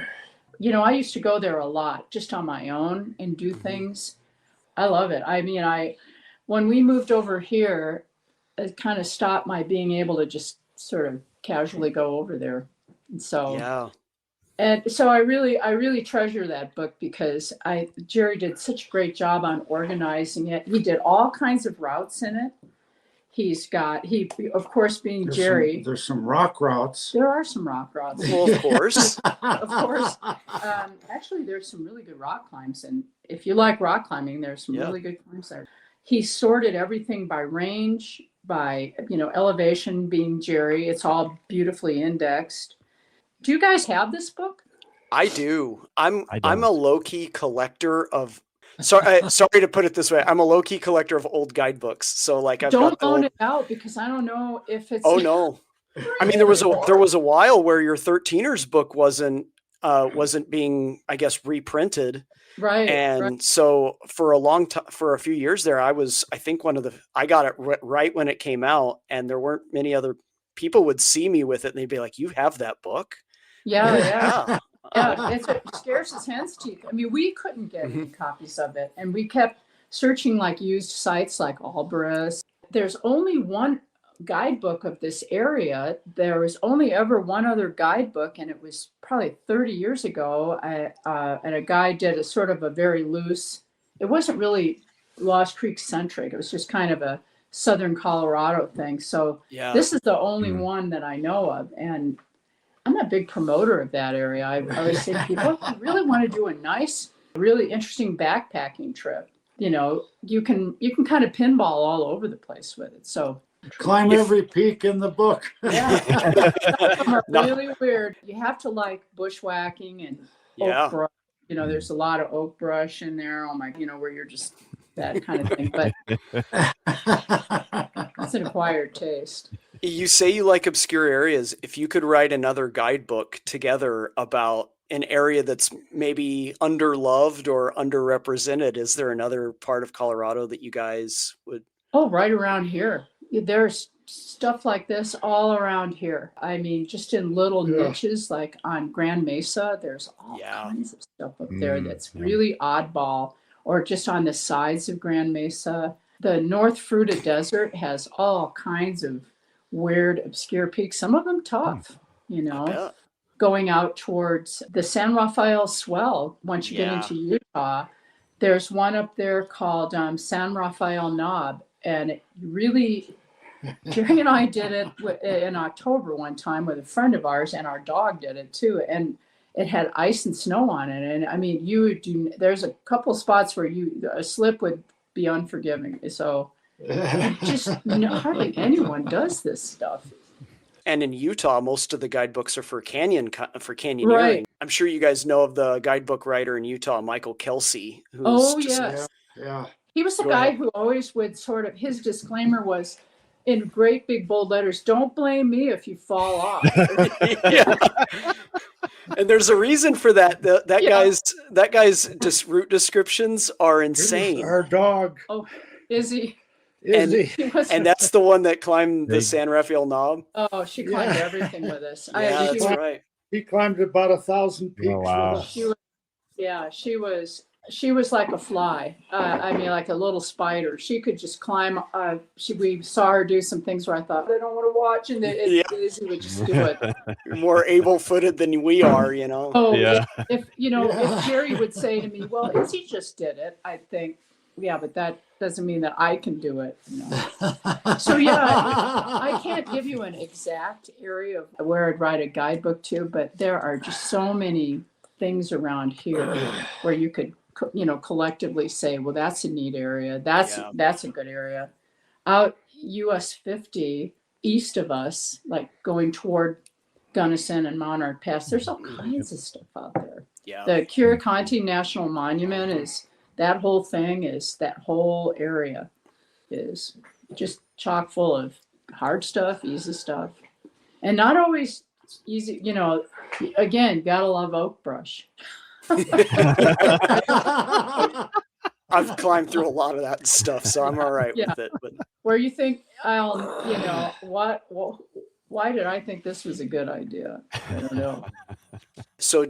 I used to go there a lot just on my own and do things. I love it. I mean, when we moved over here, it kind of stopped my being able to just sort of casually go over there. And so, yeah. And so I really treasure that book because Jerry did such a great job on organizing it. He did all kinds of routes in it. Of course, being Jerry. There's some rock routes. There are some rock routes. Well, of course. Of course. Actually, there's some really good rock climbs. And if you like rock climbing, there's some really good climbs there. He sorted everything by range, by, elevation, being Jerry. It's all beautifully indexed. Do you guys have this book? I do. I'm a low-key collector of sorry to put it this way. I'm a low-key collector of old guidebooks. So like I've don't got loan it out because I don't know if it's Oh no. I mean there was a while where your 13ers book wasn't being, I guess, reprinted. Right. And right. so for a long time, for a few years there, I think I got it right when it came out, and there weren't many other people would see me with it and they'd be like, you have that book? Yeah. It scares his hen's teeth. I mean, we couldn't get any copies of it, and we kept searching like used sites like Alvarez. There's only one guidebook of this area. There was only ever one other guidebook, and it was probably 30 years ago. And a guy did a sort of a very loose, it wasn't really Lost Creek centric. It was just kind of a Southern Colorado thing. So this is the only one that I know of. And I'm a big promoter of that area. I always say to people, if you really want to do a nice, really interesting backpacking trip, you can kind of pinball all over the place with it. So climb every peak in the book. Yeah. Some of them are really weird. You have to like bushwhacking and oak brush there's a lot of oak brush in there. Oh my, where you're just that kind of thing. But it's an acquired taste. You say you like obscure areas. If you could write another guidebook together about an area that's maybe underloved or underrepresented, is there another part of Colorado that you guys would? Oh, right around here. There's stuff like this all around here. I mean, just in little niches, like on Grand Mesa, there's all kinds of stuff up there that's really oddball, or just on the sides of Grand Mesa. The North Fruita Desert has all kinds of weird, obscure peaks, some of them tough, going out towards the San Rafael Swell. Once you get into Utah, there's one up there called San Rafael Knob. And it really, Jerry and I did it in October one time with a friend of ours, and our dog did it too. And it had ice and snow on it. And I mean, there's a couple spots where a slip would be unforgiving. So just hardly anyone does this stuff. And in Utah, most of the guidebooks are for canyoneering. Right. I'm sure you guys know of the guidebook writer in Utah, Michael Kelsey. Yes. Yeah. He was the guy who always would his disclaimer was in great big bold letters, don't blame me if you fall off. And there's a reason for that. That guy's route descriptions are insane. Our dog. Oh, is he? And that's the one that climbed the San Rafael Knob. Oh, she climbed everything with us. That's right. He climbed about 1,000 peaks. Oh, wow. With us. She was like a fly. I mean, like a little spider. She could just climb. We saw her do some things where I thought, I don't want to watch. And Izzy would just do it. More able-footed than we are, Oh, yeah. If Jerry would say to me, well, Izzy just did it, I'd think, yeah, but that doesn't mean that I can do it. So, I can't give you an exact area of where I'd write a guidebook to, but there are just so many things around here where you could collectively say, well, that's a neat area. That's a good area. Out US 50 east of us, like going toward Gunnison and Monarch Pass, there's all kinds of stuff out there. Yeah. The Curicanti National Monument that whole area is just chock full of hard stuff, easy stuff, and not always easy. Again, gotta love oak brush. I've climbed through a lot of that stuff, so I'm all right with it. But where you think why did I think this was a good idea? I don't know. So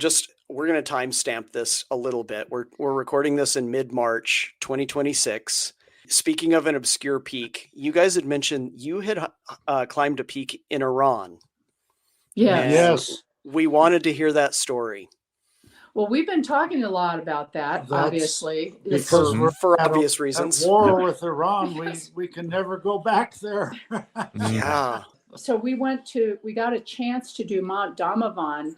we're going to timestamp this a little bit. We're recording this in mid-March 2026. Speaking of an obscure peak, you guys had mentioned you had climbed a peak in Iran. Yeah. Yes. We wanted to hear that story. Well, we've been talking a lot about that, obviously. Because we're for obvious reasons. At war with Iran, we can never go back there. Yeah. So we got a chance to do Mount Damavand.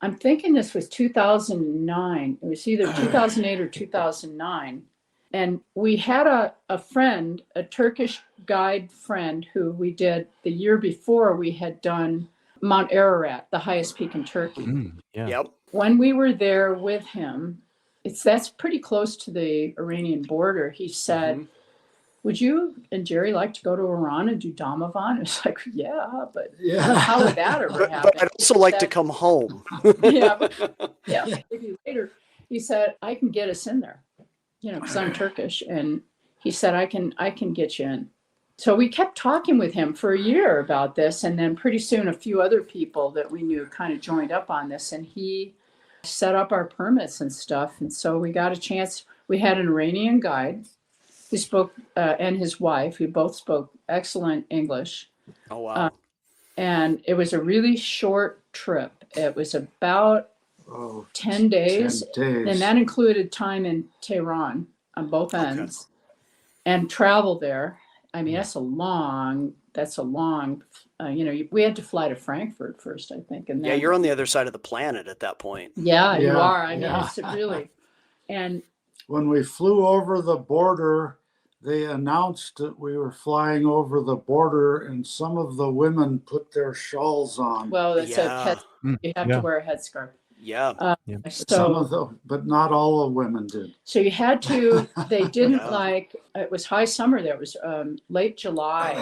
I'm thinking this was 2009. It was either 2008 or 2009. And we had a friend, a Turkish guide friend, who we did the year before. We had done Mount Ararat, the highest peak in Turkey. Yep. When we were there with him, that's pretty close to the Iranian border. He said, would you and Jerry like to go to Iran and do Damavand? It's like, but how would that ever happen? But I'd also like to come home. Maybe later. He said, I can get us in there, because I'm Turkish. And he said, I can get you in. So we kept talking with him for a year about this. And then pretty soon a few other people that we knew kind of joined up on this. And he set up our permits and stuff. And so we got a chance. We had an Iranian guide who spoke, and his wife, who both spoke excellent English. Oh, wow. And it was a really short trip. It was about 10 days. 10 days. And that included time in Tehran on both ends and travel there. I mean, that's a long, we had to fly to Frankfurt first, I think. And then, you're on the other side of the planet at that point. Yeah, you are. I mean, it's really, and when we flew over the border, they announced that we were flying over the border, and some of the women put their shawls on. well, it's you have to wear a headscarf. Yeah. Some of So, them, but not all the women did. so you had to, they didn't Yeah. like, it was high summer there. It was late July.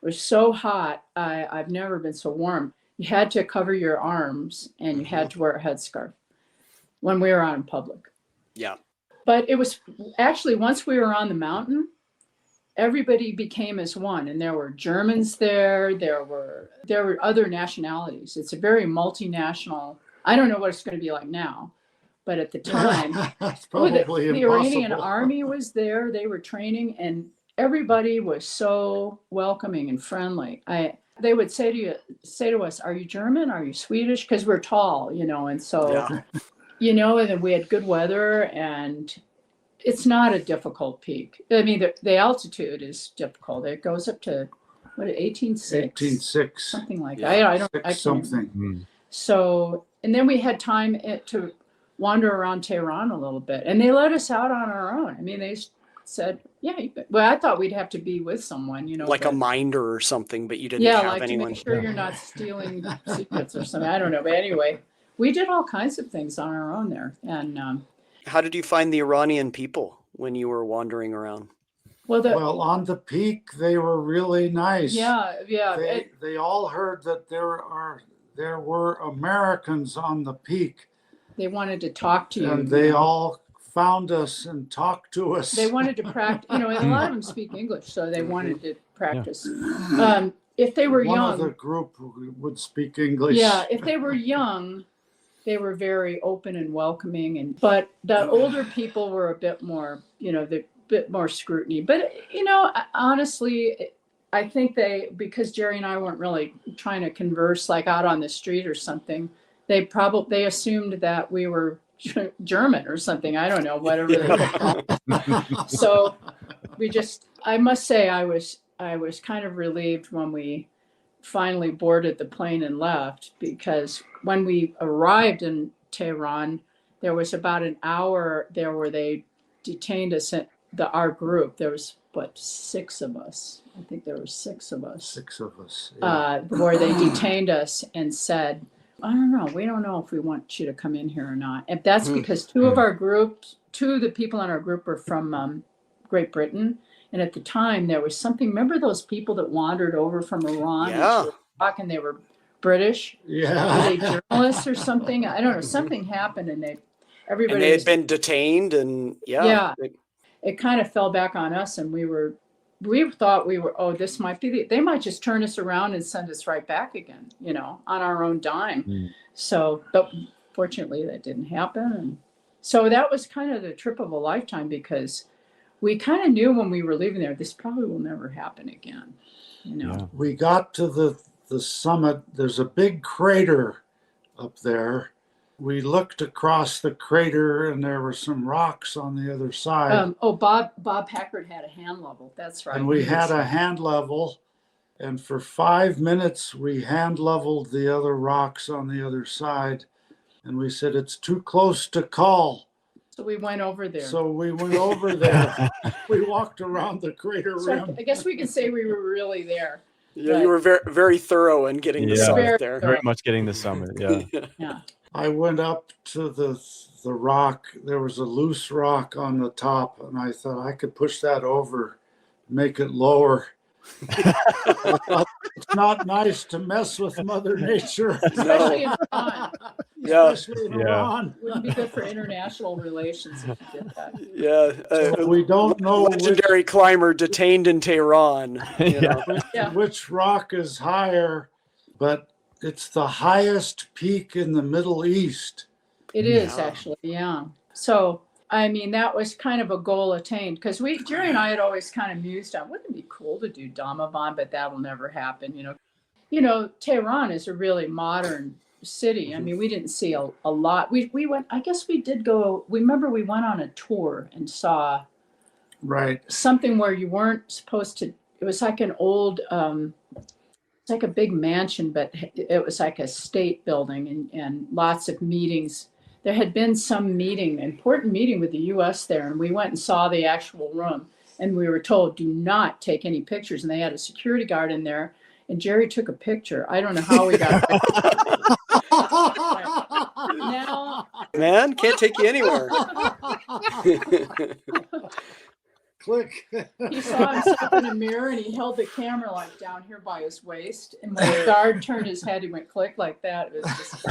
It was so hot. I've never been so warm. You had to cover your arms and you had to wear a headscarf when we were out in public. Yeah. But it was actually, once we were on the mountain, everybody became as one. And there were Germans there. There were other nationalities. It's a very multinational. I don't know what it's going to be like now, but at the time, It's oh, probably the Iranian impossible. army was there. They were training, and everybody was so welcoming and friendly. They would say to us, "Are you German? Are you Swedish?" Because we're tall, and so Yeah. and then we had good weather, and it's not a difficult peak. I mean, the altitude is difficult. It goes up to 18.6, 18.6. something like Yeah. that. I don't. I can't Something. Mm. So, and then we had time to wander around Tehran a little bit, and they let us out on our own. I mean, they said, "Yeah." Well, I thought we'd have to be with someone, Like a but, minder or something, but you didn't yeah, have like to anyone. make sure you're not stealing secrets or something. I don't know, but anyway, we did all kinds of things on our own there, and How did you find the Iranian people when you were wandering around? Well, on the peak, they were really nice. yeah. They all heard that there were Americans on the peak, They wanted to talk to you. and they all found us and talked to us. They wanted to practice, and a lot of them speak English, so they wanted to practice. If they were One young, of the group would speak English. yeah, if they were young, they were very open and welcoming, but the older people were a bit more, the bit more scrutiny. But honestly, I think because Jerry and I weren't really trying to converse like out on the street or something, they assumed that we were German or something. I don't know, whatever they thought. So I must say, I was kind of relieved when we finally boarded the plane and left, because when we arrived in Tehran, there was about an hour there where they detained us at our group. There was 6 of us. I think there were 6 of us. 6 of us. Yeah. Where they detained us and said, "I don't know. We don't know if we want you to come in here or not." And that's because 2 of the people in our group were from Great Britain. And at the time, there was something. Remember those people that wandered over from Iran? Yeah. And they were British. Yeah. Were they journalists or something? I don't know. Something happened, and everybody. And they had been detained, and it kind of fell back on us, and we thought this might be they might just turn us around and send us right back again, on our own dime. So, but fortunately, that didn't happen, and so that was kind of the trip of a lifetime, because we kind of knew when we were leaving there, this probably will never happen again. Yeah. We got to the summit. There's a big crater up there. We looked across the crater, and there were some rocks on the other side. Bob Packard had a hand level. That's right. And we had a hand level, and for 5 minutes we hand leveled the other rocks on the other side, and we said, "It's too close to call." So we went over there. So we went over there. We walked around the crater rim. I guess we can say we were really there. Yeah, you were very, very thorough in getting the summit there. Very much getting the summit. Yeah. Yeah. I went up to the rock. There was a loose rock on the top, and I thought I could push that over, make it lower. It's not nice to mess with Mother Nature. Especially in Iran. Especially in Iran. Wouldn't be good for international relations if you did that. Yeah. So we don't know legendary climber detained in Tehran. which rock is higher, but it's the highest peak in the Middle East. It is actually, yeah. So, I mean, that was kind of a goal attained, because Jerry and I had always kind of mused on, wouldn't it be cool to do Damavand, but that will never happen, Tehran is a really modern city. I mean, we didn't see a lot. We went, I guess we did go, remember we went on a tour and saw something where you weren't supposed to, it was like an old, it's like a big mansion, but it was like a state building, and lots of meetings. There had been some important meeting with the U.S. there, and we went and saw the actual room, and we were told, do not take any pictures. And they had a security guard in there, and Jerry took a picture. I don't know how we got it. Now, man. Can't take you anywhere. Click. He saw himself in a mirror and he held the camera like down here by his waist. And when the guard turned his head, he went click like that. It was just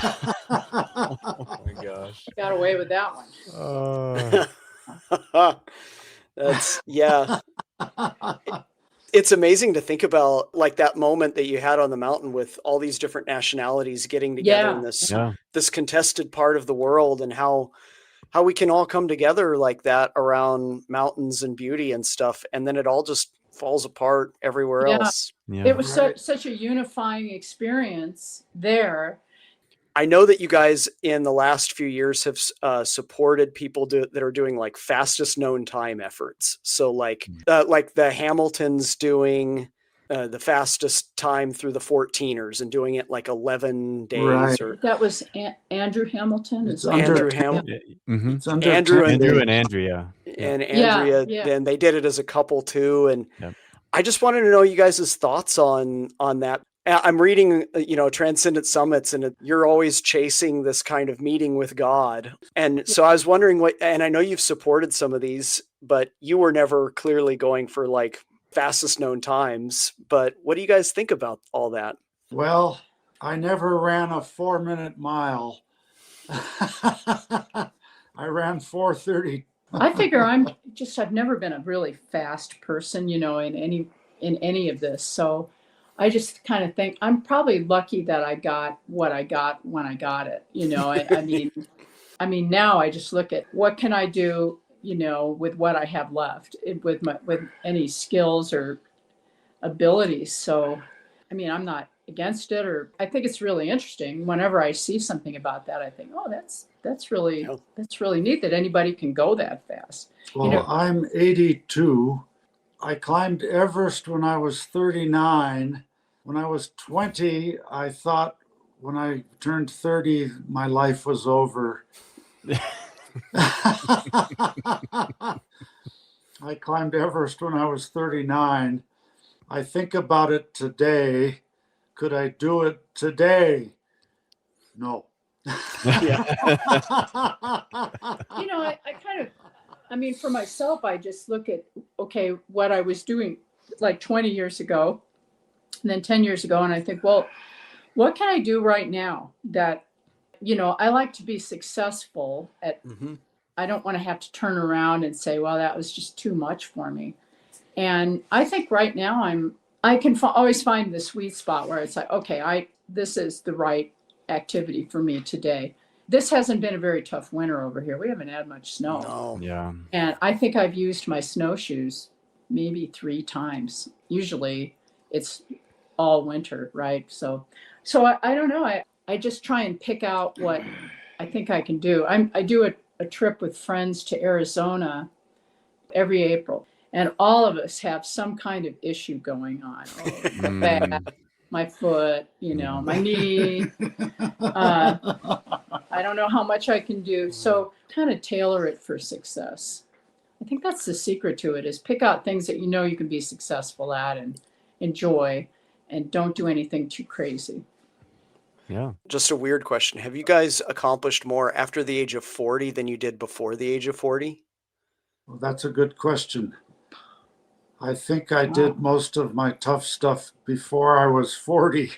Oh my gosh. got away with that one. That's yeah. It's amazing to think about like that moment that you had on the mountain with all these different nationalities getting together in Yeah. this contested part of the world, and how we can all come together like that around mountains and beauty and stuff, and then it all just falls apart everywhere Yeah. else. Yeah. It was such a unifying experience there. I know that you guys in the last few years have supported people that are doing like fastest known time efforts. So like the Hamiltons doing the fastest time through the 14ers and doing it like 11 days. Right. Or That was Andrew Hamilton. It's Is that- under Andrew 10 Hamilton. Mhm. It's under Andrew 10 and days. Andrea. And Yeah, Andrea, yeah. then they did it as a couple too. And Yep. I just wanted to know you guys' thoughts on that. I'm reading, Transcendent Summits, and you're always chasing this kind of meeting with God. And so I was wondering and I know you've supported some of these, but you were never clearly going for like fastest known times. But what do you guys think about all that? Well, I never ran a 4-minute mile. I ran 4:30. I figure I've never been a really fast person, in any of this. So I just kind of think I'm probably lucky that I got what I got when I got it. I mean, now I just look at what can I do, with what I have left, with any skills or abilities. So, I mean, I'm not against it, or I think it's really interesting. Whenever I see something about that, I think, oh, that's really neat that anybody can go that fast. Well, I'm 82. I climbed Everest when I was 39. When I was 20, I thought when I turned 30, my life was over. I climbed Everest when I was 39. I think about it today. Could I do it today? No. For myself, I just look at, okay, what I was doing like 20 years ago and then 10 years ago. And I think, well, what can I do right now that, I like to be successful at, I don't want to have to turn around and say, well, that was just too much for me. And I think right now I can always find the sweet spot where it's like, okay, this is the right activity for me today. This hasn't been a very tough winter over here. We haven't had much snow. No. Yeah. And I think I've used my snowshoes maybe 3 times. Usually it's all winter, right? So I don't know. I just try and pick out what I think I can do. I do a trip with friends to Arizona every April, and all of us have some kind of issue going on. Oh, my back, my foot, my knee. I don't know how much I can do. So kind of tailor it for success. I think that's the secret to it, is pick out things that you can be successful at and enjoy, and don't do anything too crazy. Yeah. Just a weird question. Have you guys accomplished more after the age of 40 than you did before the age of 40? Well, that's a good question. I think I did most of my tough stuff before I was 40.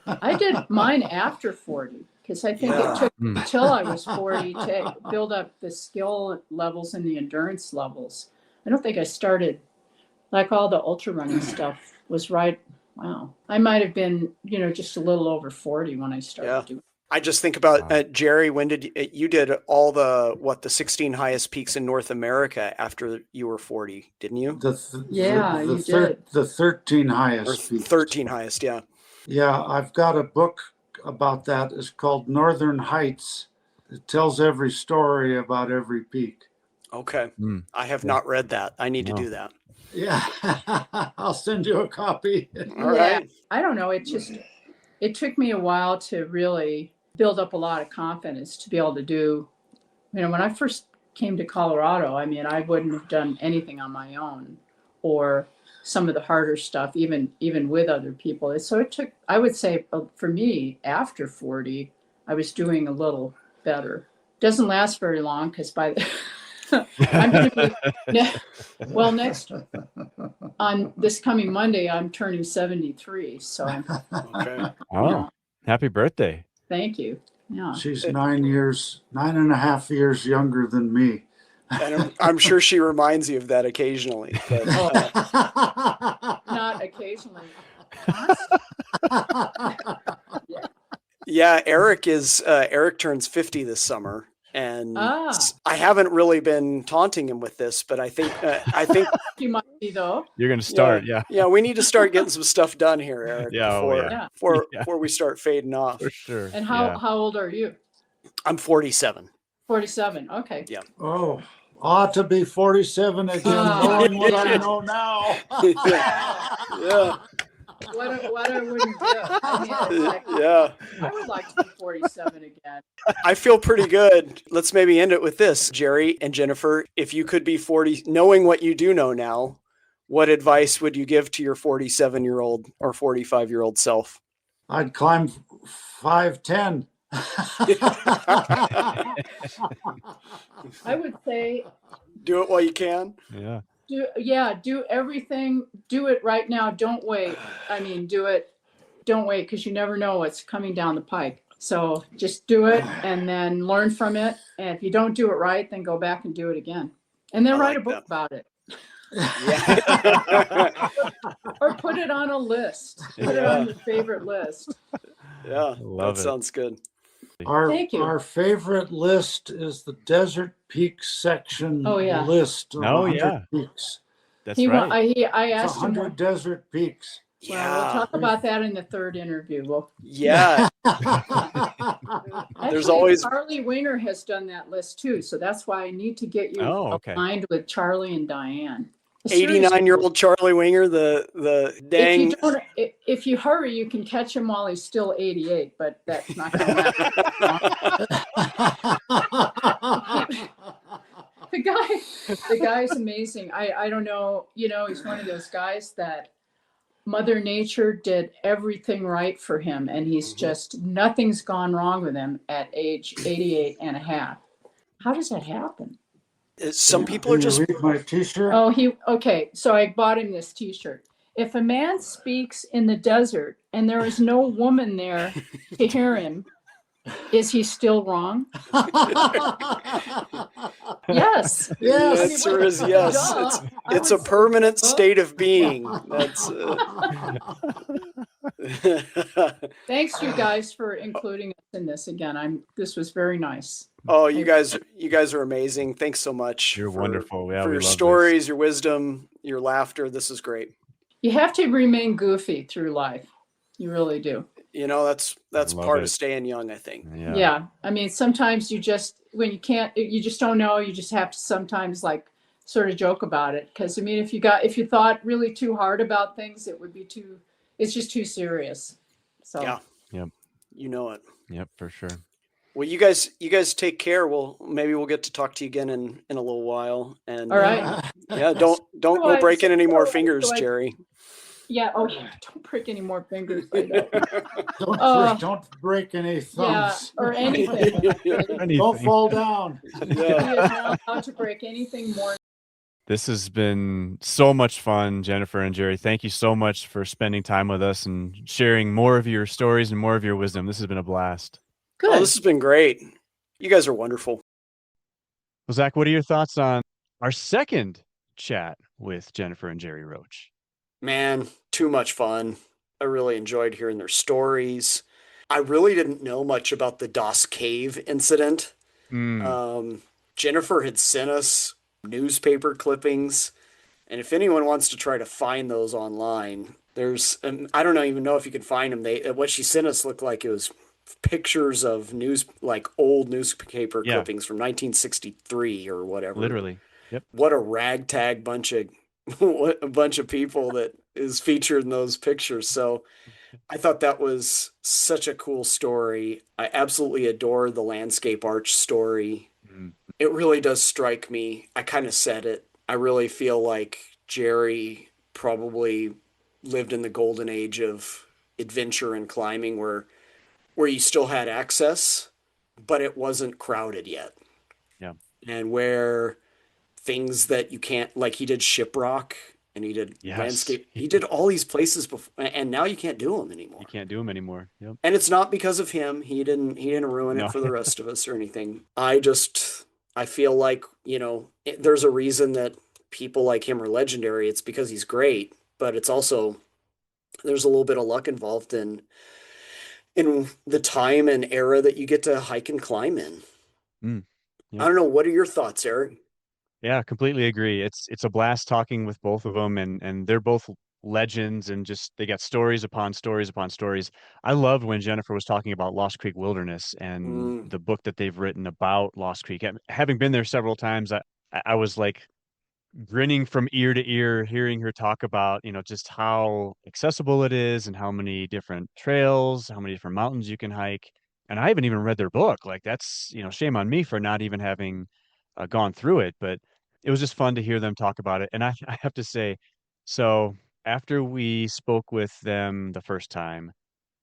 I did mine after 40, because I think it took until I was 40 to build up the skill levels and the endurance levels. I don't think I started, like all the ultra running stuff was right. Wow. I might have been, just a little over 40 when I started doing it. I just think about Jerry. When did you did all the 16 highest peaks in North America after you were 40, didn't you? You did. The 13 highest peaks. 13 highest, yeah. Yeah, I've got a book about that. It's called Northern Heights. It tells every story about every peak. Okay. I have not read that. I need to do that. Yeah, I'll send you a copy. All right. I don't know. It took me a while to really build up a lot of confidence to be able to do, when I first came to Colorado, I wouldn't have done anything on my own, or some of the harder stuff, even with other people. So it took, I would say, for me, after 40, I was doing a little better Doesn't last very long because by the I'm going to be next on this coming Monday I'm turning 73. So Okay. Oh, happy birthday. thank you. Yeah. She's 9.5 years younger than me. And I'm sure she reminds you of that occasionally. But Not occasionally. Constantly. yeah, Eric turns 50 this summer, and Ah. I haven't really been taunting him with this, but I think You might be though. You're going to start. Yeah. yeah, we need to start getting some stuff done here, Eric, Yeah, oh, before yeah. before we start fading off. For sure. And how old are you? I'm 47. 47. Okay. Yeah. Oh, ought to be 47 again, knowing what I know now. Yeah. What I wouldn't do. I mean, it's like, Yeah. I would like to be 47 again. I feel pretty good. Let's maybe end it with this, Jerry and Jennifer. If you could be 40, knowing what you do know now, what advice would you give to your 47-year-old or 45-year-old self? I'd climb 5'10". I would say Do it while you can. Yeah. do everything. Do it right now. Don't wait. I mean, do it. Don't wait because you never know what's coming down the pike. So just do it and then learn from it. And if you don't do it right, then go back and do it again. And then I write like a book that. about it. Yeah. Or put it on a list. Put it on your favorite list. Yeah. Love That it. sounds good. Thank you. Our favorite list is the Desert Peaks section Oh, yeah. list of Oh, 100 yeah. peaks. That's I It's asked him. 100 desert peaks. Well, we'll talk about that in the third interview. Yeah. Actually, always- Charlie Winger has done that list too, so that's why I need to get you Oh, okay. aligned with Charlie and Diane. Seriously, 89-year-old Charlie Winger, the dang. If you hurry, you can catch him while he's still 88, but that's not going to happen. The guy's amazing. I don't know, he's one of those guys that Mother Nature did everything right for him, and he's just, nothing's gone wrong with him at age 88 and a half. How does that happen? Some people are Can you just. read my t-shirt? Oh, okay. So I bought him this t-shirt. If a man speaks in the desert and there is no woman there to hear him, is he still wrong? Yes. The Yes. answer is yes. Duh. I It's a would say, permanent duh. state of being. That's. Thanks, you guys, for including us in this again. This was very nice. Oh, you guys are amazing. Thanks so much. You're wonderful. Yeah, for we your love this. stories, your wisdom, your laughter. This is great. You have to remain goofy through life. You really do. That's love part it. of staying young, I think. Yeah. I mean, sometimes you just don't know, you just have to sometimes like sort of joke about it. Cause I mean, if you thought really too hard about things, it's just too serious. So Yeah. Yep. You know it. Yep, for sure. Well, you guys take care. Maybe we'll get to talk to you again in a little while. And all right. yeah, don't go breaking any more fingers, Jerry. Yeah. Oh yeah. Don't break any more fingers. I know. Don't break any Yeah. thumbs. Or anything. Don't fall down. He is not allowed to break anything more. This has been so much fun, Jennifer and Jerry. Thank you so much for spending time with us and sharing more of your stories and more of your wisdom. This has been a blast. Good. Oh, this has been great. You guys are wonderful. Well, Zach, what are your thoughts on our second chat with Jennifer and Gerry Roach? Man, too much fun. I really enjoyed hearing their stories. I really didn't know much about the Doss Cave incident. Jennifer had sent us newspaper clippings, and if anyone wants to try to find those online, I don't even know if you can find them. What she sent us looked like it was pictures of old newspaper clippings from 1963 or whatever. Literally. Yep. What a ragtag bunch of people that is featured in those pictures. So I thought that was such a cool story. I absolutely adore the landscape arch story. It really does strike me. I kind of said it. I really feel like Jerry probably lived in the golden age of adventure and climbing where you still had access but it wasn't crowded yet. Yeah. And where things that you can't, like he did Shiprock and he did Yes. landscape. He did all these places before, and now you can't do them You anymore. can't do them anymore. Yep. And it's not because of him. He didn't ruin it No. for the rest of us or anything. I feel like, there's a reason that people like him are legendary. It's because he's great, but it's also there's a little bit of luck involved in the time and era that you get to hike and climb in. Mm. I Yep. don't know. What are your thoughts, Eric? Yeah, completely agree. It's a blast talking with both of them, and they're both legends, and just they got stories upon stories upon stories. I loved when Jennifer was talking about Lost Creek Wilderness and Mm, the book that they've written about Lost Creek. Having been there several times, I was like grinning from ear to ear hearing her talk about, just how accessible it is and how many different trails, how many different mountains you can hike. And I haven't even read their book. Like that's, shame on me for not even having gone through it, but it was just fun to hear them talk about it. And I have to say, so after we spoke with them the first time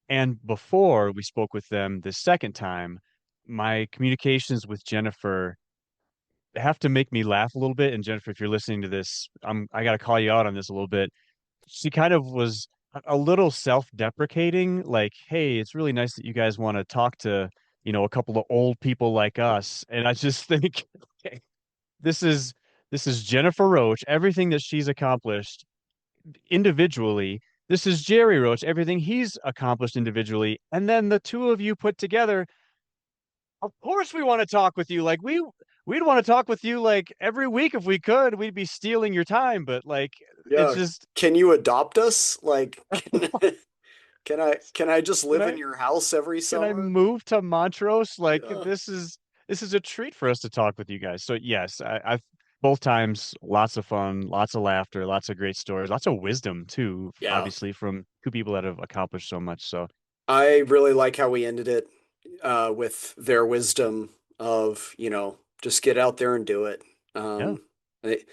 and before we spoke with them the second time, my communications with Jennifer have to make me laugh a little bit. And Jennifer, if you're listening to this, I got to call you out on this a little bit. She kind of was a little self-deprecating, like, "Hey, it's really nice that you guys want to talk to, a couple of old people like us." And I just think, okay, this is this is Jennifer Roach, everything that she's accomplished individually. This is Gerry Roach, everything he's accomplished individually, and then the two of you put together, of course we want to talk with you. Like we'd want to talk with you like every week if we could. We'd be stealing your time, but like it's yeah. just Can you adopt us? Like, can I just can live in I your house every can I summer? move to Montrose? Like Yeah. this is a treat for us to talk with you guys. So yes, I've both times lots of fun, lots of laughter, lots of great stories, lots of wisdom too, Yeah. obviously from two people that have accomplished so much. So I really like how we ended it with their wisdom of, just get out there and do it. yeah, I-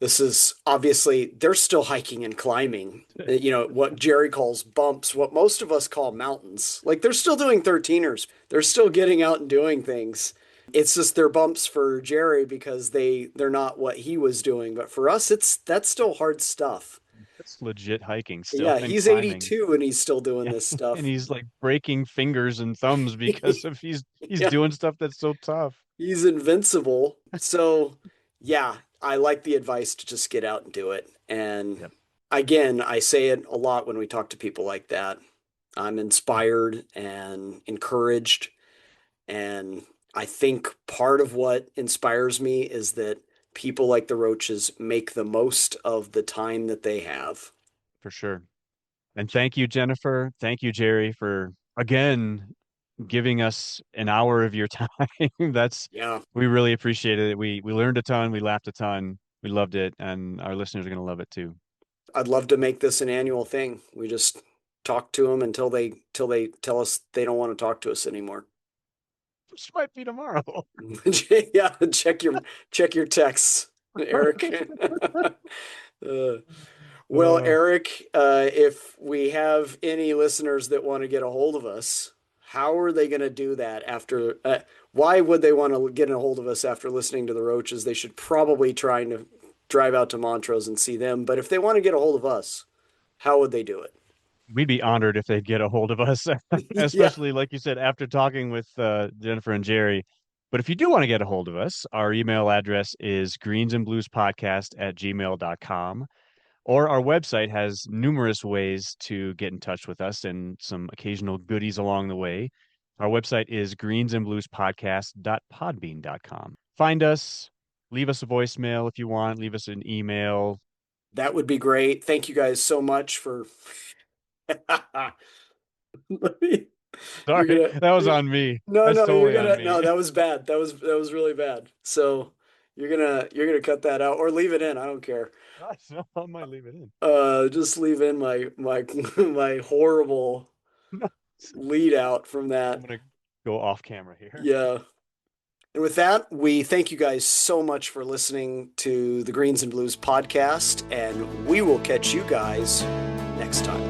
this is obviously, they're still hiking and climbing, what Jerry calls bumps, what most of us call mountains. Like they're still doing 13ers, they're still getting out and doing things. It's just they're bumps for Jerry because they're not what he was doing. But for us, that's still hard stuff. that's legit hiking still Yeah, and he's climbing. 82 and he's still doing Yeah. this And stuff. he's like breaking fingers and thumbs because of he's Yeah, doing stuff that's so tough. he's invincible. So, yeah, I like the advice to just get out and do it. And Yep. again, I say it a lot when we talk to people like that. I'm inspired and encouraged. And I think part of what inspires me is that people like the Roaches make the most of the time that they have. For sure. And thank you, Jennifer. Thank you, Jerry, for again giving us an hour of your time. That's Yeah, we really appreciated it. We learned a ton, we laughed a ton, we loved it, and our listeners are gonna love it too. I'd love to make this an annual thing. We just talk to them until they tell us they don't want to talk to us anymore. Which might be tomorrow. Yeah, check your texts, Eric. Uh, well, Uh, Eric, if we have any listeners that want to get a hold of us, how are they going to do that after? Why would they want to get a hold of us after listening to the Roaches? They should probably try to drive out to Montrose and see them. But if they want to get a hold of us, how would they do it? we'd be honored if they'd get a hold of us, Yeah, especially like you said, after talking with Jennifer and Jerry. But if you do want to get a hold of us, our email address is greensandbluespodcast@gmail.com. Or our website has numerous ways to get in touch with us and some occasional goodies along the way. Our website is greensandbluespodcast.podbean.com. Find us, leave us a voicemail if you want, leave us an email. that would be great. Thank you guys so much for. You're Sorry, gonna. that was on me. No, That's no, you're totally on gonna. No, me. that was bad. That was really bad. So you're gonna cut that out or leave it in. I don't care. I might leave it in. Just leave in my my horrible lead out from I'm that. gonna go off camera here. Yeah. And with that, we thank you guys so much for listening to the Greens and Blues podcast, and we will catch you guys next time.